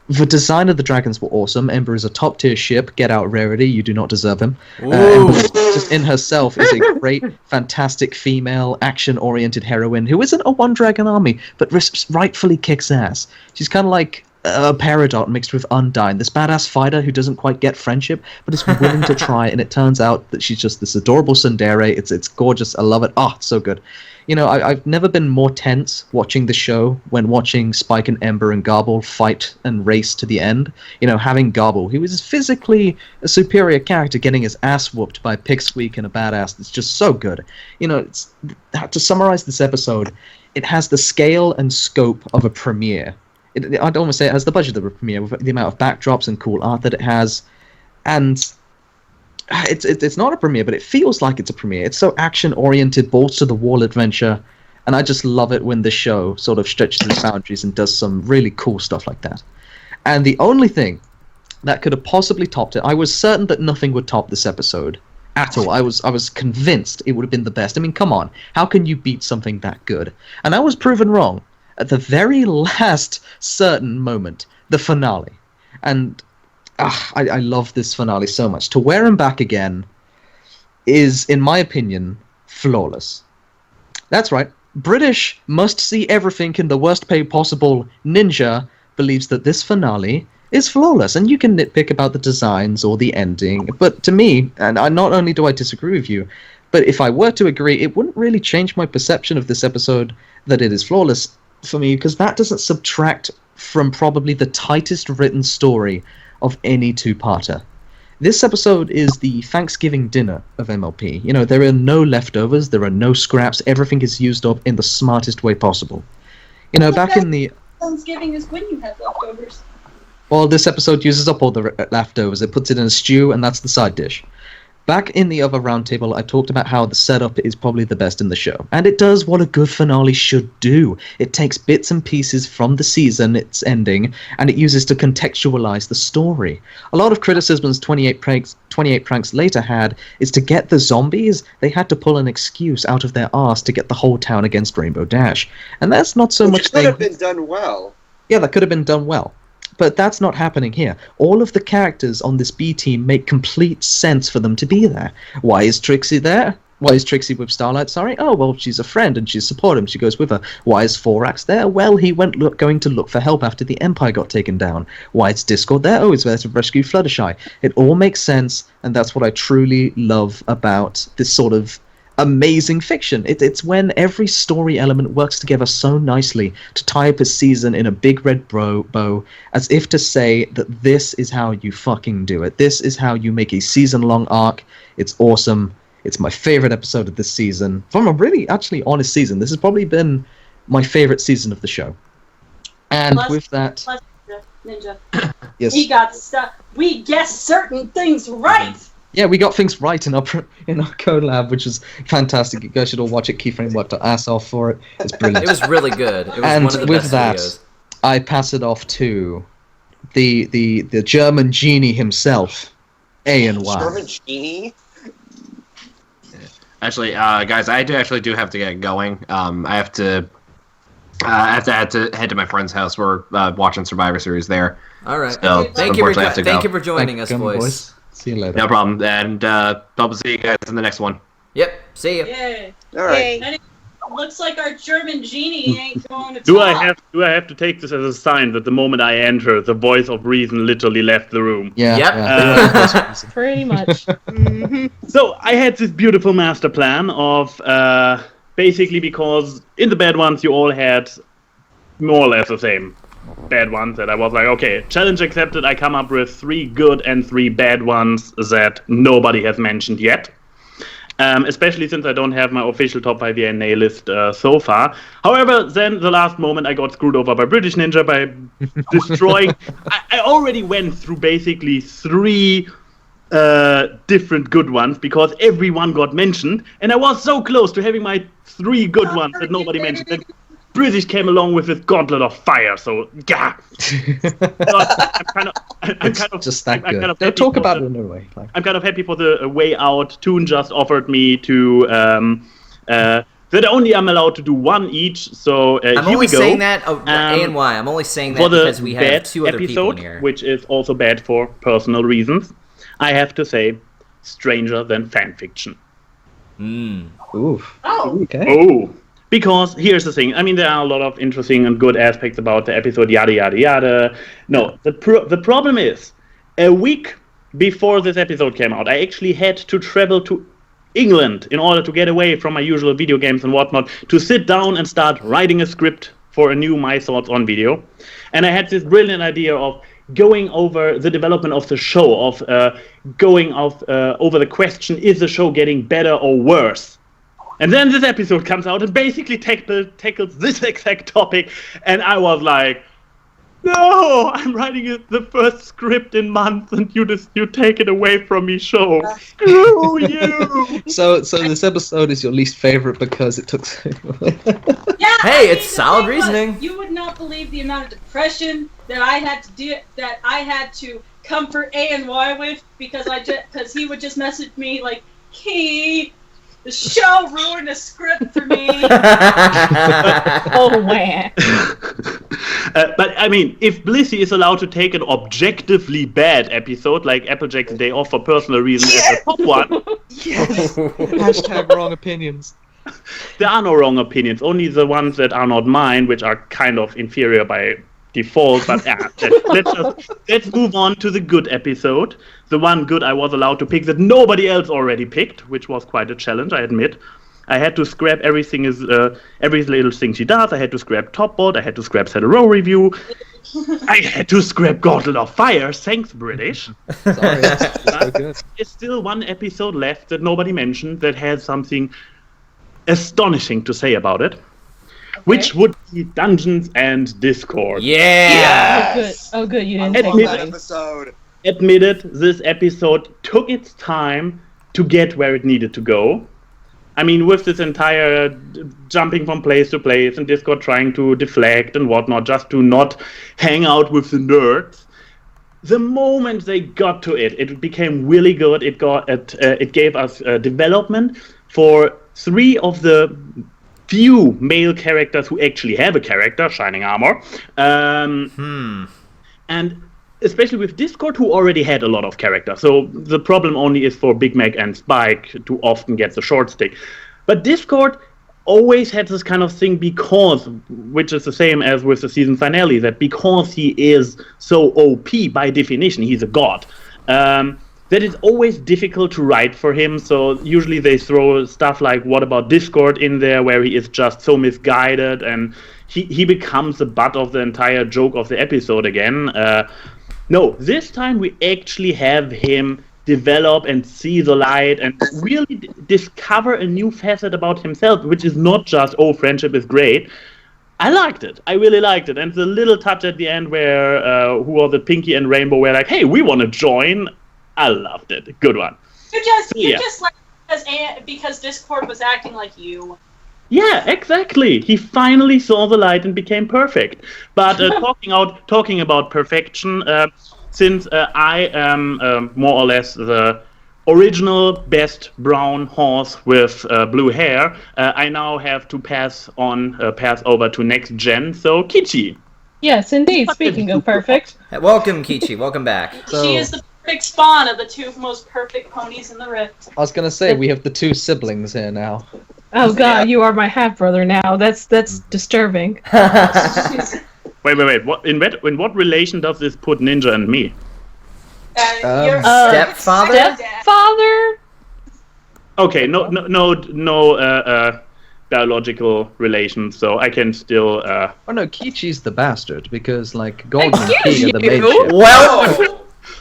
The design of the dragons were awesome. Ember is a top-tier ship. Get out, Rarity. You do not deserve him. Ember, just in herself, is a great, fantastic female, action-oriented heroine who isn't a one-dragon army, but rightfully kicks ass. She's kind of like a Peridot mixed with Undyne, this badass fighter who doesn't quite get friendship, but is willing to try, and it turns out that she's just this adorable tsundere. It's gorgeous. I love it. Oh, it's so good. I've never been more tense watching the show when watching Spike and Ember and Garble fight and race to the end. Having Garble, who is physically a superior character, getting his ass whooped by Pipsqueak and a badass, it's just so good. To summarize this episode, it has the scale and scope of a premiere. I don't want to say it has the budget of a premiere, with the amount of backdrops and cool art that it has, and it's not a premiere, but it feels like it's a premiere. It's so action-oriented, balls-to-the-wall adventure, and I just love it when the show sort of stretches its boundaries and does some really cool stuff like that. And the only thing that could have possibly topped it, I was certain that nothing would top this episode at all. I was convinced it would have been the best. I mean, come on, how can you beat something that good? And I was proven wrong at the very last certain moment, the finale. And I love this finale so much. To Wear 'Em Back Again is, in my opinion, flawless. That's right. British must see everything in the worst way possible Ninja believes that this finale is flawless. And you can nitpick about the designs or the ending, but to me, and not only do I disagree with you, but if I were to agree, it wouldn't really change my perception of this episode that it is flawless for me, because that doesn't subtract from probably the tightest written story of any two-parter. This episode is the Thanksgiving dinner of MLP. There are no leftovers, there are no scraps, everything is used up in the smartest way possible. Back in the... Thanksgiving is when you have leftovers. Well, this episode uses up all the leftovers. It puts it in a stew, and that's the side dish. Back in the other roundtable, I talked about how the setup is probably the best in the show. And it does what a good finale should do. It takes bits and pieces from the season, its ending, and it uses to contextualize the story. A lot of criticisms 28 Pranks later had is to get the zombies, they had to pull an excuse out of their arse to get the whole town against Rainbow Dash. And that's not so much... Which could have been done well. Yeah, that could have been done well. But that's not happening here. All of the characters on this B team make complete sense for them to be there. Why is Trixie there? Why is Trixie with Starlight, sorry? Oh, well, she's a friend and she's supportive. She goes with her. Why is Thorax there? Well, he went going to look for help after the Empire got taken down. Why is Discord there? Oh, he's there to rescue Fluttershy. It all makes sense, and that's what I truly love about this sort of amazing fiction. It's when every story element works together so nicely to tie up a season in a big red bow, as if to say that this is how you fucking do it. This is how you make a season-long arc. It's awesome. It's my favorite episode of this season. From a really, actually honest season. This has probably been my favorite season of the show. And with that... Ninja. Yes. We got stuff. We guessed certain things right. Yeah, we got things right in our collab, which is fantastic. You guys should all watch it. Keyframe worked our ass off for it. It's brilliant. It was really good. It was And one of the with best that, videos. I pass it off to the German genie himself, German A&Y. genie. Actually, guys, I do have to get going. I have to head to my friend's house. We're watching Survivor Series there. All right. So, Thank you unfortunately, I have to thank go. you for joining us, boys. See you later. No problem. And hope to see you guys in the next one. Yep. See you. Yay. All right. Yay. And it looks like our German genie ain't going to Do talk. I have to take this as a sign that the moment I enter, the voice of reason literally left the room? Yeah. Yep. Yeah. Pretty much. So I had this beautiful master plan of basically, because in the bad ones you all had more or less the same bad ones, that I was like, okay, challenge accepted. I come up with 3 good and 3 bad ones that nobody has mentioned yet. Especially since I don't have my official top 5 VNA list so far. However, then the last moment I got screwed over by British Ninja by destroying. I already went through basically 3 different good ones because everyone got mentioned, and I was so close to having my 3 good ones that nobody mentioned. Then British came along with his gauntlet of fire, so yeah. I'm kind of Just that I'm good. kind of They'll happy talk for about the- it in a way. Like, I'm kind of happy for the way out. Toon just offered me to that only I'm allowed to do 1 each. So I'm here only we go. saying that. A&Y. I'm only saying that For the because we have bad 2 other people in episode, here. which is also bad for personal reasons, I have to say, stranger than fanfiction. oof. Oh. Okay. Oh, because here's the thing. I mean, there are a lot of interesting and good aspects about the episode, yada yada yada. No, the problem is, a week before this episode came out, I actually had to travel to England in order to get away from my usual video games and whatnot, to sit down and start writing a script for a new My Thoughts on video. And I had this brilliant idea of going over the development of the show, of going over the question, is the show getting better or worse? And then this episode comes out and basically tackles this exact topic, and I was like, no, I'm writing the first script in months, and you take it away from me, show. Screw you! So this episode is your least favorite because it took. Yeah, Hey, it's the solid thing was, reasoning. you would not believe the amount of depression that I had to do, that I had to comfort A&Y with, because he would just message me like, Key, the show ruined a script for me. Oh, man. But I mean, if Blissey is allowed to take an objectively bad episode like Applejack's Day Off for personal reasons as the top one, Yes. Hashtag wrong opinions. there are no wrong opinions, only the ones that are not mine, which are kind of inferior by default. But yeah, let's move on to the good episode. The one good I was allowed to pick that nobody else already picked, which was quite a challenge, I admit. I had to scrap every little thing she does. I had to scrap Topbot. I had to scrap Set a Row Review. I had to scrap Gauntlet of Fire. Thanks, British. Sorry, that's so good. There's still 1 episode left that nobody mentioned that has something astonishing to say about it, which would be Dungeons and Discord. Yeah. Oh, good. You didn't Admit take it. mine. Episode. Admitted, this episode took its time to get where it needed to go. I mean, with this entire jumping from place to place and Discord trying to deflect and whatnot, just to not hang out with the nerds. The moment they got to it, it became really good. It gave us development for 3 of the few male characters who actually have a character, Shining Armor. And especially with Discord, who already had a lot of characters. So the problem only is for Big Mac and Spike to often get the short stick. But Discord always had this kind of thing because, which is the same as with the season finale, that because he is so OP by definition, he's a god, that it's always difficult to write for him. So usually they throw stuff like What About Discord in there, where he is just so misguided and he becomes the butt of the entire joke of the episode again. No, this time we actually have him develop and see the light and really discover a new facet about himself, which is not just, oh, friendship is great. I liked it. I really liked it. And the little touch at the end where who are the Pinky and Rainbow were like, hey, we want to join. I loved it. Good one. You just like because Discord was acting like you. Yeah, exactly. He finally saw the light and became perfect. But talking about perfection, since I am more or less the original best brown horse with blue hair, I now have to pass over to next gen. So Keychi. Yes, indeed. Speaking of perfect. Welcome, Keychi. Welcome back. She is the perfect spawn of the two most perfect ponies in the Rift. I was gonna say we have the two siblings here now. Oh God, you are my half brother now. That's disturbing. Wait. What in what relation does this put Ninja and me? Your stepfather? Stepfather? Okay, no biological relations, so I can still. Oh no, Keychi's the bastard because like Golden and Key are the main ship. Well,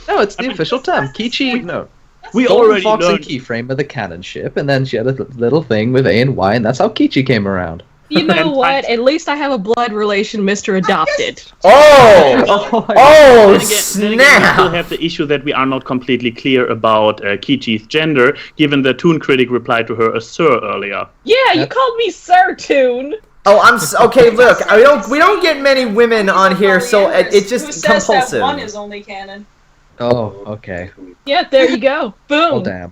No, it's the official term. Keychi, no. We Golden already Fox and learned. Keyframe are the canon ship, and then she had a little thing with A and Y, and that's how Keychi came around. You know what? At least I have a blood relation, Mr. Adopted. oh, Then again, we still snap! have the issue that we are not completely clear about Keychi's gender, given that ToonKritic replied to her as Sir earlier. Yeah, you called me Sir Toon. Oh, okay. Look, we don't get many women on here, so it's Who just says compulsive. that one is only canon? Oh, okay. Yeah, there you go. Boom. Oh damn.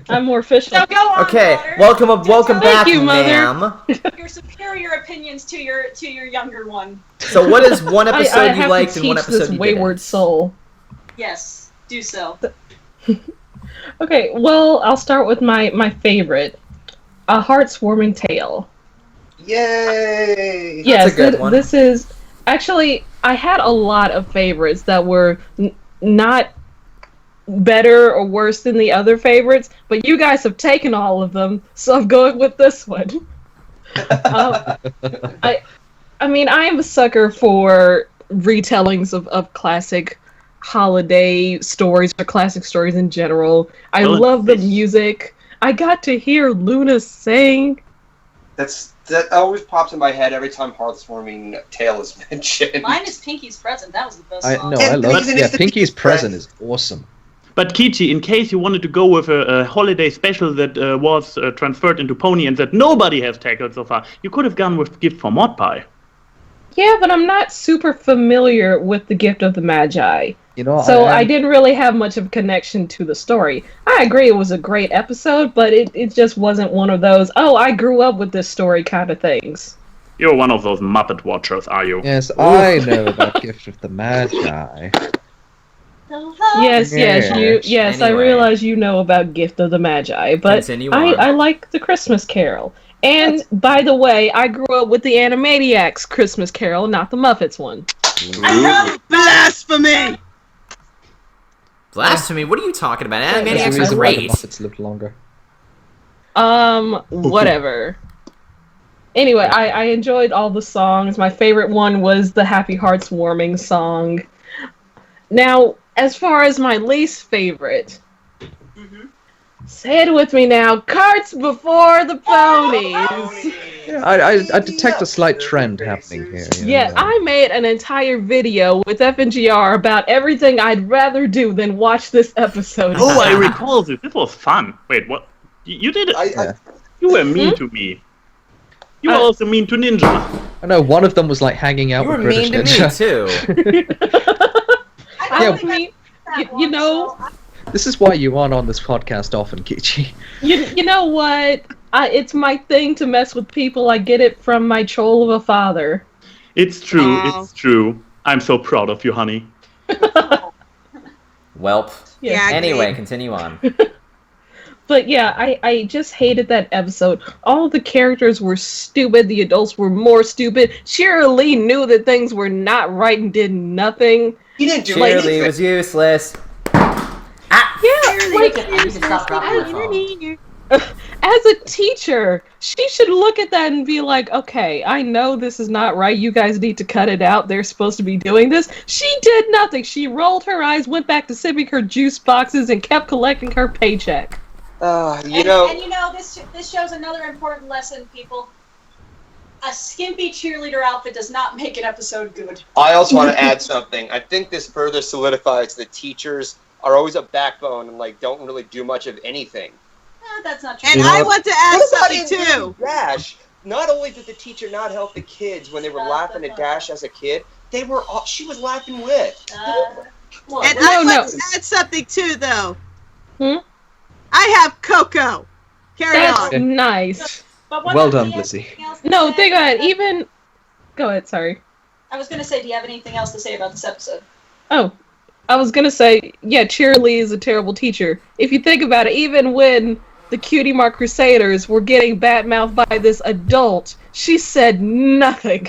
I'm more official. So go on, Okay, daughter. welcome back, you, Mother. ma'am. Your superior opinions to your younger one. So, what is one I episode you have liked to and one teach episode this you wayward didn't? soul. Yes, do so. Okay, well, I'll start with my favorite. A Heartwarming Tale. Yay! Yes, a good one. this is... Actually, I had a lot of favorites that were not better or worse than the other favorites, but you guys have taken all of them, so I'm going with this one. I mean, I am a sucker for retellings of classic holiday stories or classic stories in general. I love the music. I got to hear Luna sing. That always pops in my head every time Heartwarming Tale is mentioned. Mine is Pinky's Present. That was the best I song. know, And I love reason yeah, is the Pinky's Present Present. is awesome. But Keychi, in case you wanted to go with a holiday special that was transferred into Pony and that nobody has tackled so far, you could have gone with Gift for Mod Pie. Yeah, but I'm not super familiar with the Gift of the Magi. You know, So I didn't really have much of a connection to the story. I agree it was a great episode, but it just wasn't one of those, oh, I grew up with this story kind of things. You're one of those Muppet watchers, are you? Yes, I know about Gift of the Magi. Yes, I Anyway. realize you know about Gift of the Magi, but Continue on. I like the Christmas Carol. And, by the way, I grew up with the Animaniacs Christmas Carol, not the Muppets one. Blasphemy! Blasphemy? What are you talking about? That's the Animaniacs are reason why the great. Muppets lived longer. Whatever. Anyway, I enjoyed all the songs. My favorite one was the Happy Hearts Warming song. Now, as far as my least favorite, say it with me now, carts before the ponies. Yeah, I detect a slight trend happening here. You know, Yeah, I made an entire video with FNGR about everything I'd rather do than watch this episode. Oh, I recall this. This was fun. Wait, what? You did it? Yeah. You were mean to me. You were also mean to Ninja. I know one of them was like hanging out You were with British mean to me, Ninja. too. I mean, you know, This is why you aren't on this podcast often, Keychi. you know what? It's my thing to mess with people. I get it from my troll of a father. It's true. Aw. It's true. I'm so proud of you, honey. Welp. Yeah, Anyway, continue on. But yeah, I just hated that episode. All the characters were stupid. The adults were more stupid. Shirley knew that things were not right and did nothing. He didn't do Shirley anything. was useless. Yeah, like, I need to stop dropping my phone. as a teacher, she should look at that and be like, okay, I know this is not right. You guys need to cut it out. They're supposed to be doing this. She did nothing. She rolled her eyes, went back to sipping her juice boxes, and kept collecting her paycheck. You know, This shows another important lesson, people. A skimpy cheerleader outfit does not make an episode good. I also want to add something. I think this further solidifies that teachers are always a backbone and like don't really do much of anything. That's not true. And I want to add something too. Dash. Not only did the teacher not help the kids when they were laughing at Dash as a kid, she was laughing with. And I want to add something too, though. I have Coco. Carry on. That's nice. But Well done, Blissey. No, think about it. Even. Go ahead, sorry. I was going to say, do you have anything else to say about this episode? Oh, I was gonna say, yeah, Cheerilee is a terrible teacher. If you think about it, even when the Cutie Mark Crusaders were getting badmouthed by this adult, she said nothing.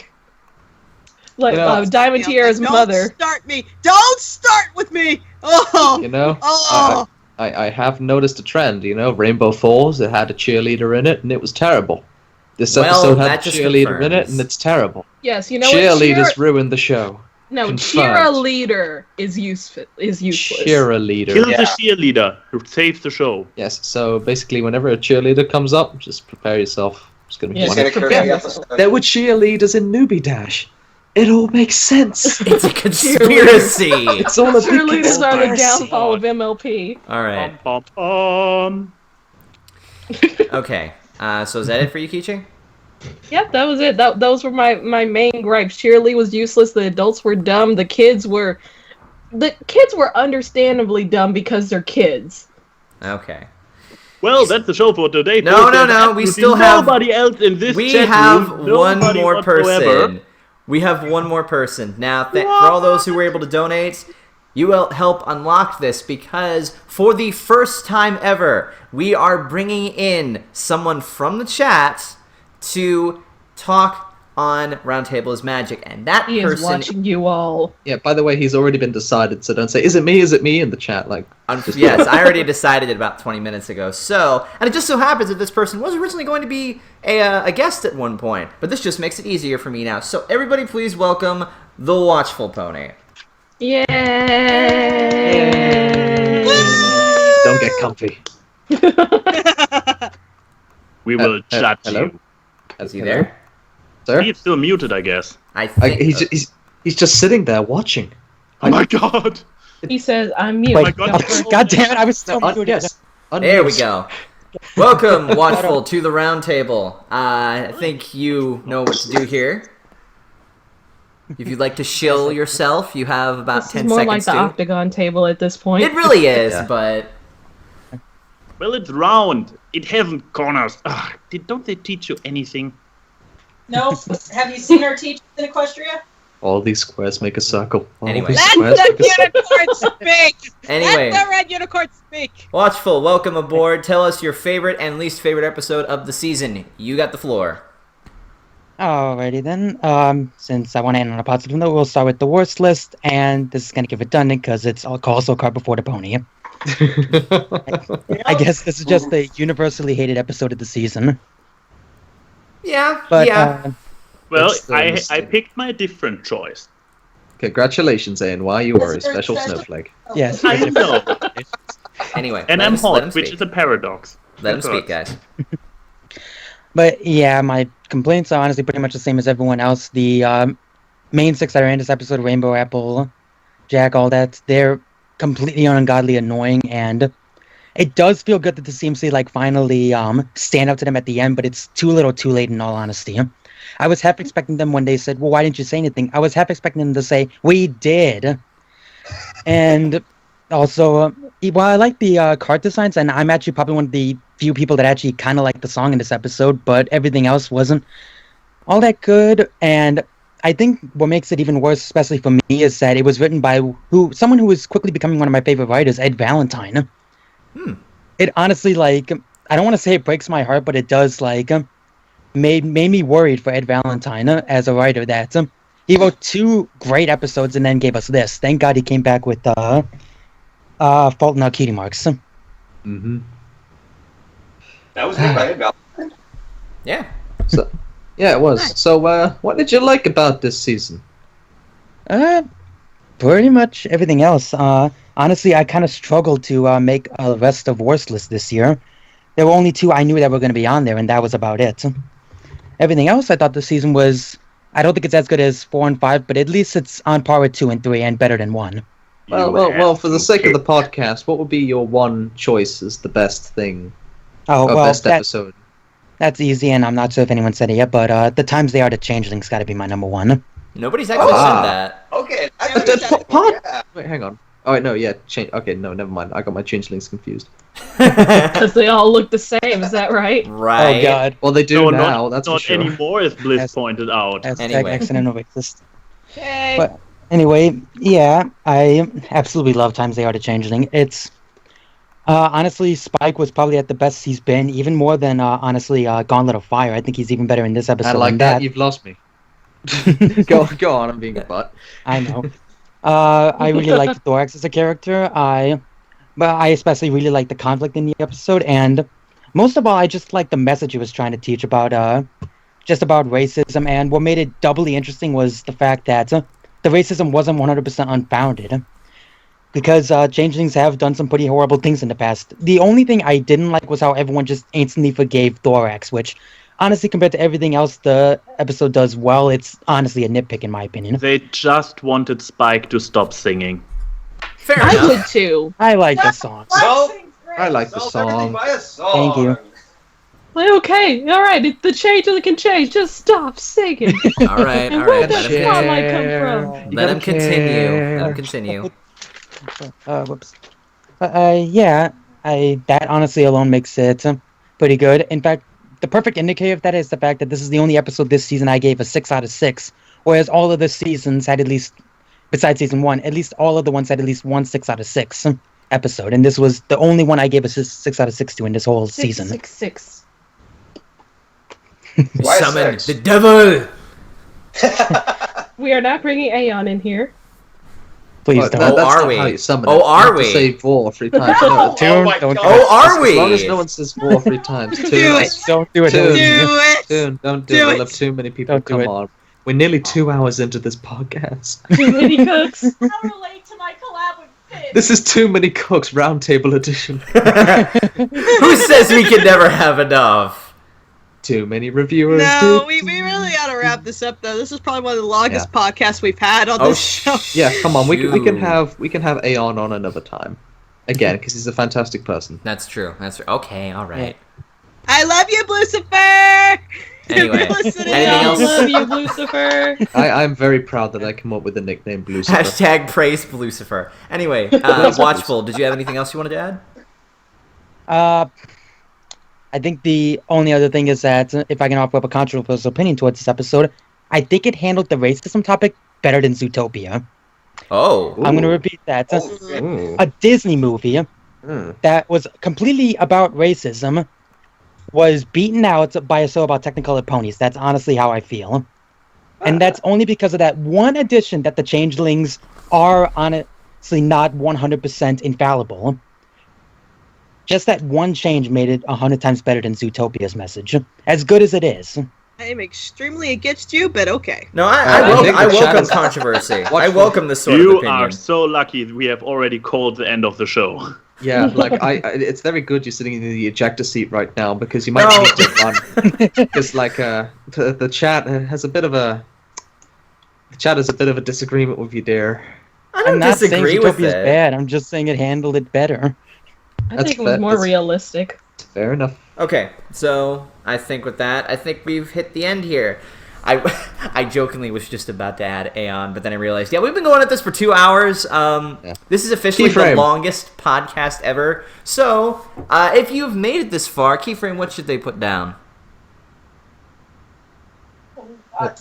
Like Diamond Tiara's mother. Don't start me! Don't start with me! Oh! You know, Oh! I have noticed a trend. You know, Rainbow Falls, it had a cheerleader in it, and it was terrible. This episode had a cheerleader in it, and it's terrible. Yes, you know Cheerleaders ruined the show. No, Confirmed. Cheerleader is useless. Cheerleader. Kill the cheerleader who saves the show. Yes, so basically whenever a cheerleader comes up, just prepare yourself. It's gonna be It's gonna curse the episode. There were cheerleaders in Newbie Dash. It all makes sense. It's a conspiracy. It's all a big Cheerleaders are the conspiracy. downfall of MLP. All right. Okay. So is that it for you, Keychi? Yep, that was it. Those were my main gripes. Cheerleader was useless. The adults were dumb. The kids were understandably dumb because they're kids. Okay. Well, that's the show for today. No. There's We still have nobody else in this We chat have room, one nobody more whatsoever. person. We have one more person. Now, for all those who were able to donate, you will help unlock this because for the first time ever, we are bringing in someone from the chat to talk on Roundtable is Magic, and that He person is watching you all. Yeah, by the way, he's already been decided, so don't say, is it me in the chat, like... Yes, I already decided it about 20 minutes ago. So, and it just so happens that this person was originally going to be a guest at one point, but this just makes it easier for me now. So everybody please welcome the Watchful Pony. Yay! Don't get comfy. We will chat hello? you. Is he Hello? there? Sir? He's still muted, I guess. I think He's just sitting there watching. Oh my god! He says, I'm mute. Oh my god! God damn it, I was still muted. Yes. There we go. Welcome, Watchful, to the Roundtable. I think you know what to do here. If you'd like to shill yourself, you have about This 10 is more seconds like the to. octagon table at this point. It really is, Yeah. but Well, it's round. It hasn't corners. Don't they teach you anything? No. Have you seen our teachers in Equestria? All these squares make a circle. All Anyway. these Let squares make a the circle. unicorn speak! anyway. Let the red unicorn speak! Watchful, welcome aboard. Tell us your favorite and least favorite episode of the season. You got the floor. Alrighty then. Since I want to end on a positive note, we'll start with the worst list, and this is going to get redundant because it's also card before the pony. I guess this is just the universally hated episode of the season. Yeah, But yeah. Well, It's the I mistake. picked my different choice. Congratulations, ANY, you are a special snowflake. yes. I know. Anyway, And let I'm him- let him hot, which speak. is a paradox. Let him speak, guys. But yeah, my complaints are honestly pretty much the same as everyone else. The main six that are in this episode, Rainbow Apple, Jack, all that, they're completely ungodly annoying, and it does feel good that the CMC like finally stand up to them at the end, but it's too little too late in all honesty. I was half expecting them when they said, well, why didn't you say anything? I was half expecting them to say, we did. And also, while I like the card designs, and I'm actually probably one of the few people that actually kind of like the song in this episode, but everything else wasn't all that good. And I think what makes it even worse, especially for me, is that it was written by someone who is quickly becoming one of my favorite writers, Ed Valentine. It honestly, like, I don't want to say it breaks my heart, but it does, like, made me worried for Ed Valentine as a writer. That he wrote 2 great episodes and then gave us this. Thank God he came back with Fault in Our Cutie Marks. Mm-hmm. That was made by Ed Valentine. Yeah. So, yeah, it was. So, what did you like about this season? Pretty much everything else. Honestly, I kind of struggled to make a rest of worst list this year. There were only 2 I knew that were going to be on there, and that was about it. Everything else, I thought the season was... I don't think it's as good as 4 and 5, but at least it's on par with 2 and 3 and better than 1. Well, for the sake of the podcast, what would be your one choice as the best thing? Oh, or well, best episode? That's easy, and I'm not sure if anyone said it yet, but The Times They Are the Changelings got to be my number one. Nobody's actually said that. Okay. Wait, hang on. Oh, wait, no, yeah. Okay, no, never mind. I got my changelings confused. Because they all look the same, is that right? Right. Oh, God. Well, they do No, now, that's for not sure. anymore, as Bliss Yes. pointed out. Anyway. Accidental racist. Okay. But anyway, yeah, I absolutely love Times They Are the Changeling. It's honestly, Spike was probably at the best he's been, even more than honestly Gauntlet of Fire. I think he's even better in this episode And like than that, you've lost me. Go on, I'm being a butt. I know. I really like Thorax as a character. But I especially really like the conflict in the episode, and most of all, I just like the message he was trying to teach about just about racism. And what made it doubly interesting was the fact that the racism wasn't 100% unfounded, because changelings have done some pretty horrible things in the past. The only thing I didn't like was how everyone just instantly forgave Thorax, which, honestly, compared to everything else the episode does well, it's honestly a nitpick in my opinion. They just wanted Spike to stop singing. Fair I enough. would too. I like the song. I like the song. Thank you. Like, okay, all right, the changeling can change. Just stop singing. All right. And where Let does him, spotlight come from? let him continue. Let him continue. Whoops. That honestly alone makes it pretty good. In fact, the perfect indicator of that is the fact that this is the only episode this season I gave a 6 out of 6, whereas all of the seasons had at least, besides season 1, at least all of the ones had at least one 6 out of 6 episode, and this was the only one I gave a 6 out of 6 to in this whole season. 666. Why Summon six? the devil. We are not bringing Aeon in here. Please Well, don't. Oh, that's are not we? how you summon Oh, it. are You have we? to say vor 3 times. No, Oh my Don't God. Oh, are as long we? as no one says vor 3 times. Do Two. it. Don't do it. Dude. Don't Do do it. it. Dude, don't do Do it. We'll it. have too many people. Don't do Come it. on. We're nearly 2 hours into this podcast. Too many cooks. I'll relate to my collab with Finn. This is Too Many Cooks Roundtable Edition. Who says we can never have enough? Too many reviewers. No, we really gotta wrap this up though. This is probably one of the longest podcasts we've had on this show. Yeah, come on. We can Shoot. have Aeon on another time. Again, because he's a fantastic person. That's true. That's true. Okay. All right. I love you, Lucifer. Anyway, You're listening. anything I else? love you, Lucifer. I'm very proud that I come up with the nickname Lucifer. Hashtag praise Lucifer. Anyway, Watchful. Did you have anything else you wanted to add? I think the only other thing is that if I can offer up a controversial opinion towards this episode, I think it handled the racism topic better than Zootopia. Oh. I'm going to repeat that. Ooh. A Disney movie that was completely about racism was beaten out by a show about Technicolor ponies. That's honestly how I feel. And that's only because of that one addition that the changelings are honestly not 100% infallible. Just that one change made it 100 times better than Zootopia's message. As good as it is. I am extremely against you, but okay. No, I think I the welcome shadows- controversy. I Watchful. welcome this sort of You opinion. are so lucky we have already called the end of the show. Yeah, like it's very good you're sitting in the ejector seat right now because you might No. need to run. Because like the chat has a bit of a disagreement with you there. I don't I'm not saying disagree with Zootopia's it. bad. I'm just saying it handled it better. I That's think it was fair. more That's- realistic. Fair enough. Okay, so I think with that, I think we've hit the end here. I jokingly was just about to add Aeon, but then I realized, yeah, we've been going at this for 2 hours. This is officially the Keyframe. longest podcast ever. So, if you've made it this far, Keyframe, what should they put down?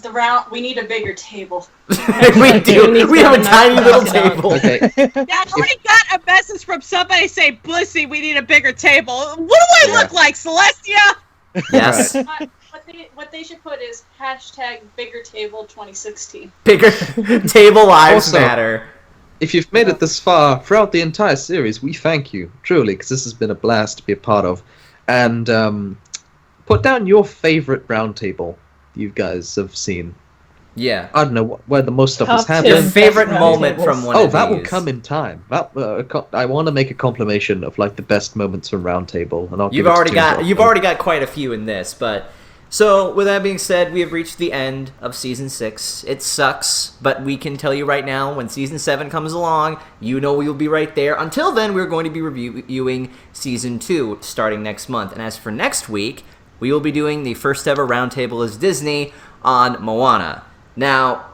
The round. We need a bigger table. We do. We have a tiny little table. Okay. I already got a message from somebody saying, Blissy, we need a bigger table. What do I look like, Celestia? Yes. What they should put is hashtag bigger table 2016. Bigger table lives Also- matter. If you've made it this far throughout the entire series, we thank you truly because this has been a blast to be a part of. And put down your favorite roundtable you guys have seen. Yeah. I don't know where the most stuff has Top Your ten happened. favorite best moment roundtables. from one Oh, of that will these. come in time. I want to make a compilation of like the best moments from Roundtable, and I'll You've give it already to got Toon. you've already got quite a few in this, but So, with that being said, we have reached the end of Season 6. It sucks, but we can tell you right now, when Season 7 comes along, you know we will be right there. Until then, we're going to be reviewing Season 2 starting next month. And as for next week, we will be doing the first ever Roundtable as Disney on Moana. Now,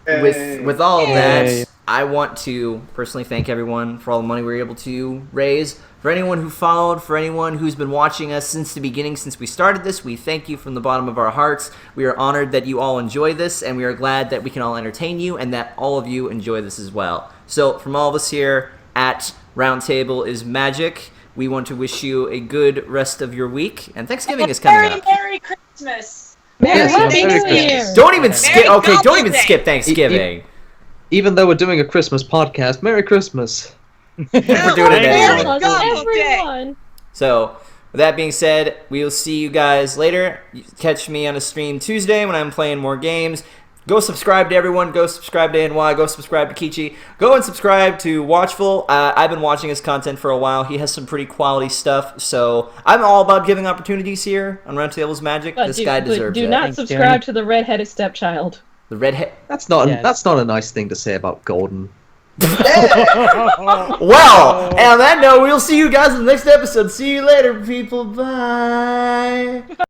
with all of that, I want to personally thank everyone for all the money we were able to raise. For anyone who followed, for anyone who's been watching us since the beginning, since we started this, we thank you from the bottom of our hearts. We are honored that you all enjoy this, and we are glad that we can all entertain you and that all of you enjoy this as well. So, from all of us here at Roundtable is Magic, we want to wish you a good rest of your week, and Thanksgiving is coming up. Merry Christmas! Happy New Year! Don't even skip. Okay, don't even skip Thanksgiving. Even though we're doing a Christmas podcast, Merry Christmas. We're doing it anyway. Everyone. So, with that being said, we will see you guys later. Catch me on a stream Tuesday when I'm playing more games. Go subscribe to everyone. Go subscribe to NY. Go subscribe to Keychi. Go and subscribe to Watchful. I've been watching his content for a while. He has some pretty quality stuff. So I'm all about giving opportunities here on Roundtable's Magic. This guy deserves it. Do not subscribe to the redheaded stepchild. The redhead. That's not a nice thing to say about Gordon. Well, and on that note, we'll see you guys in the next episode. See you later, people. Bye.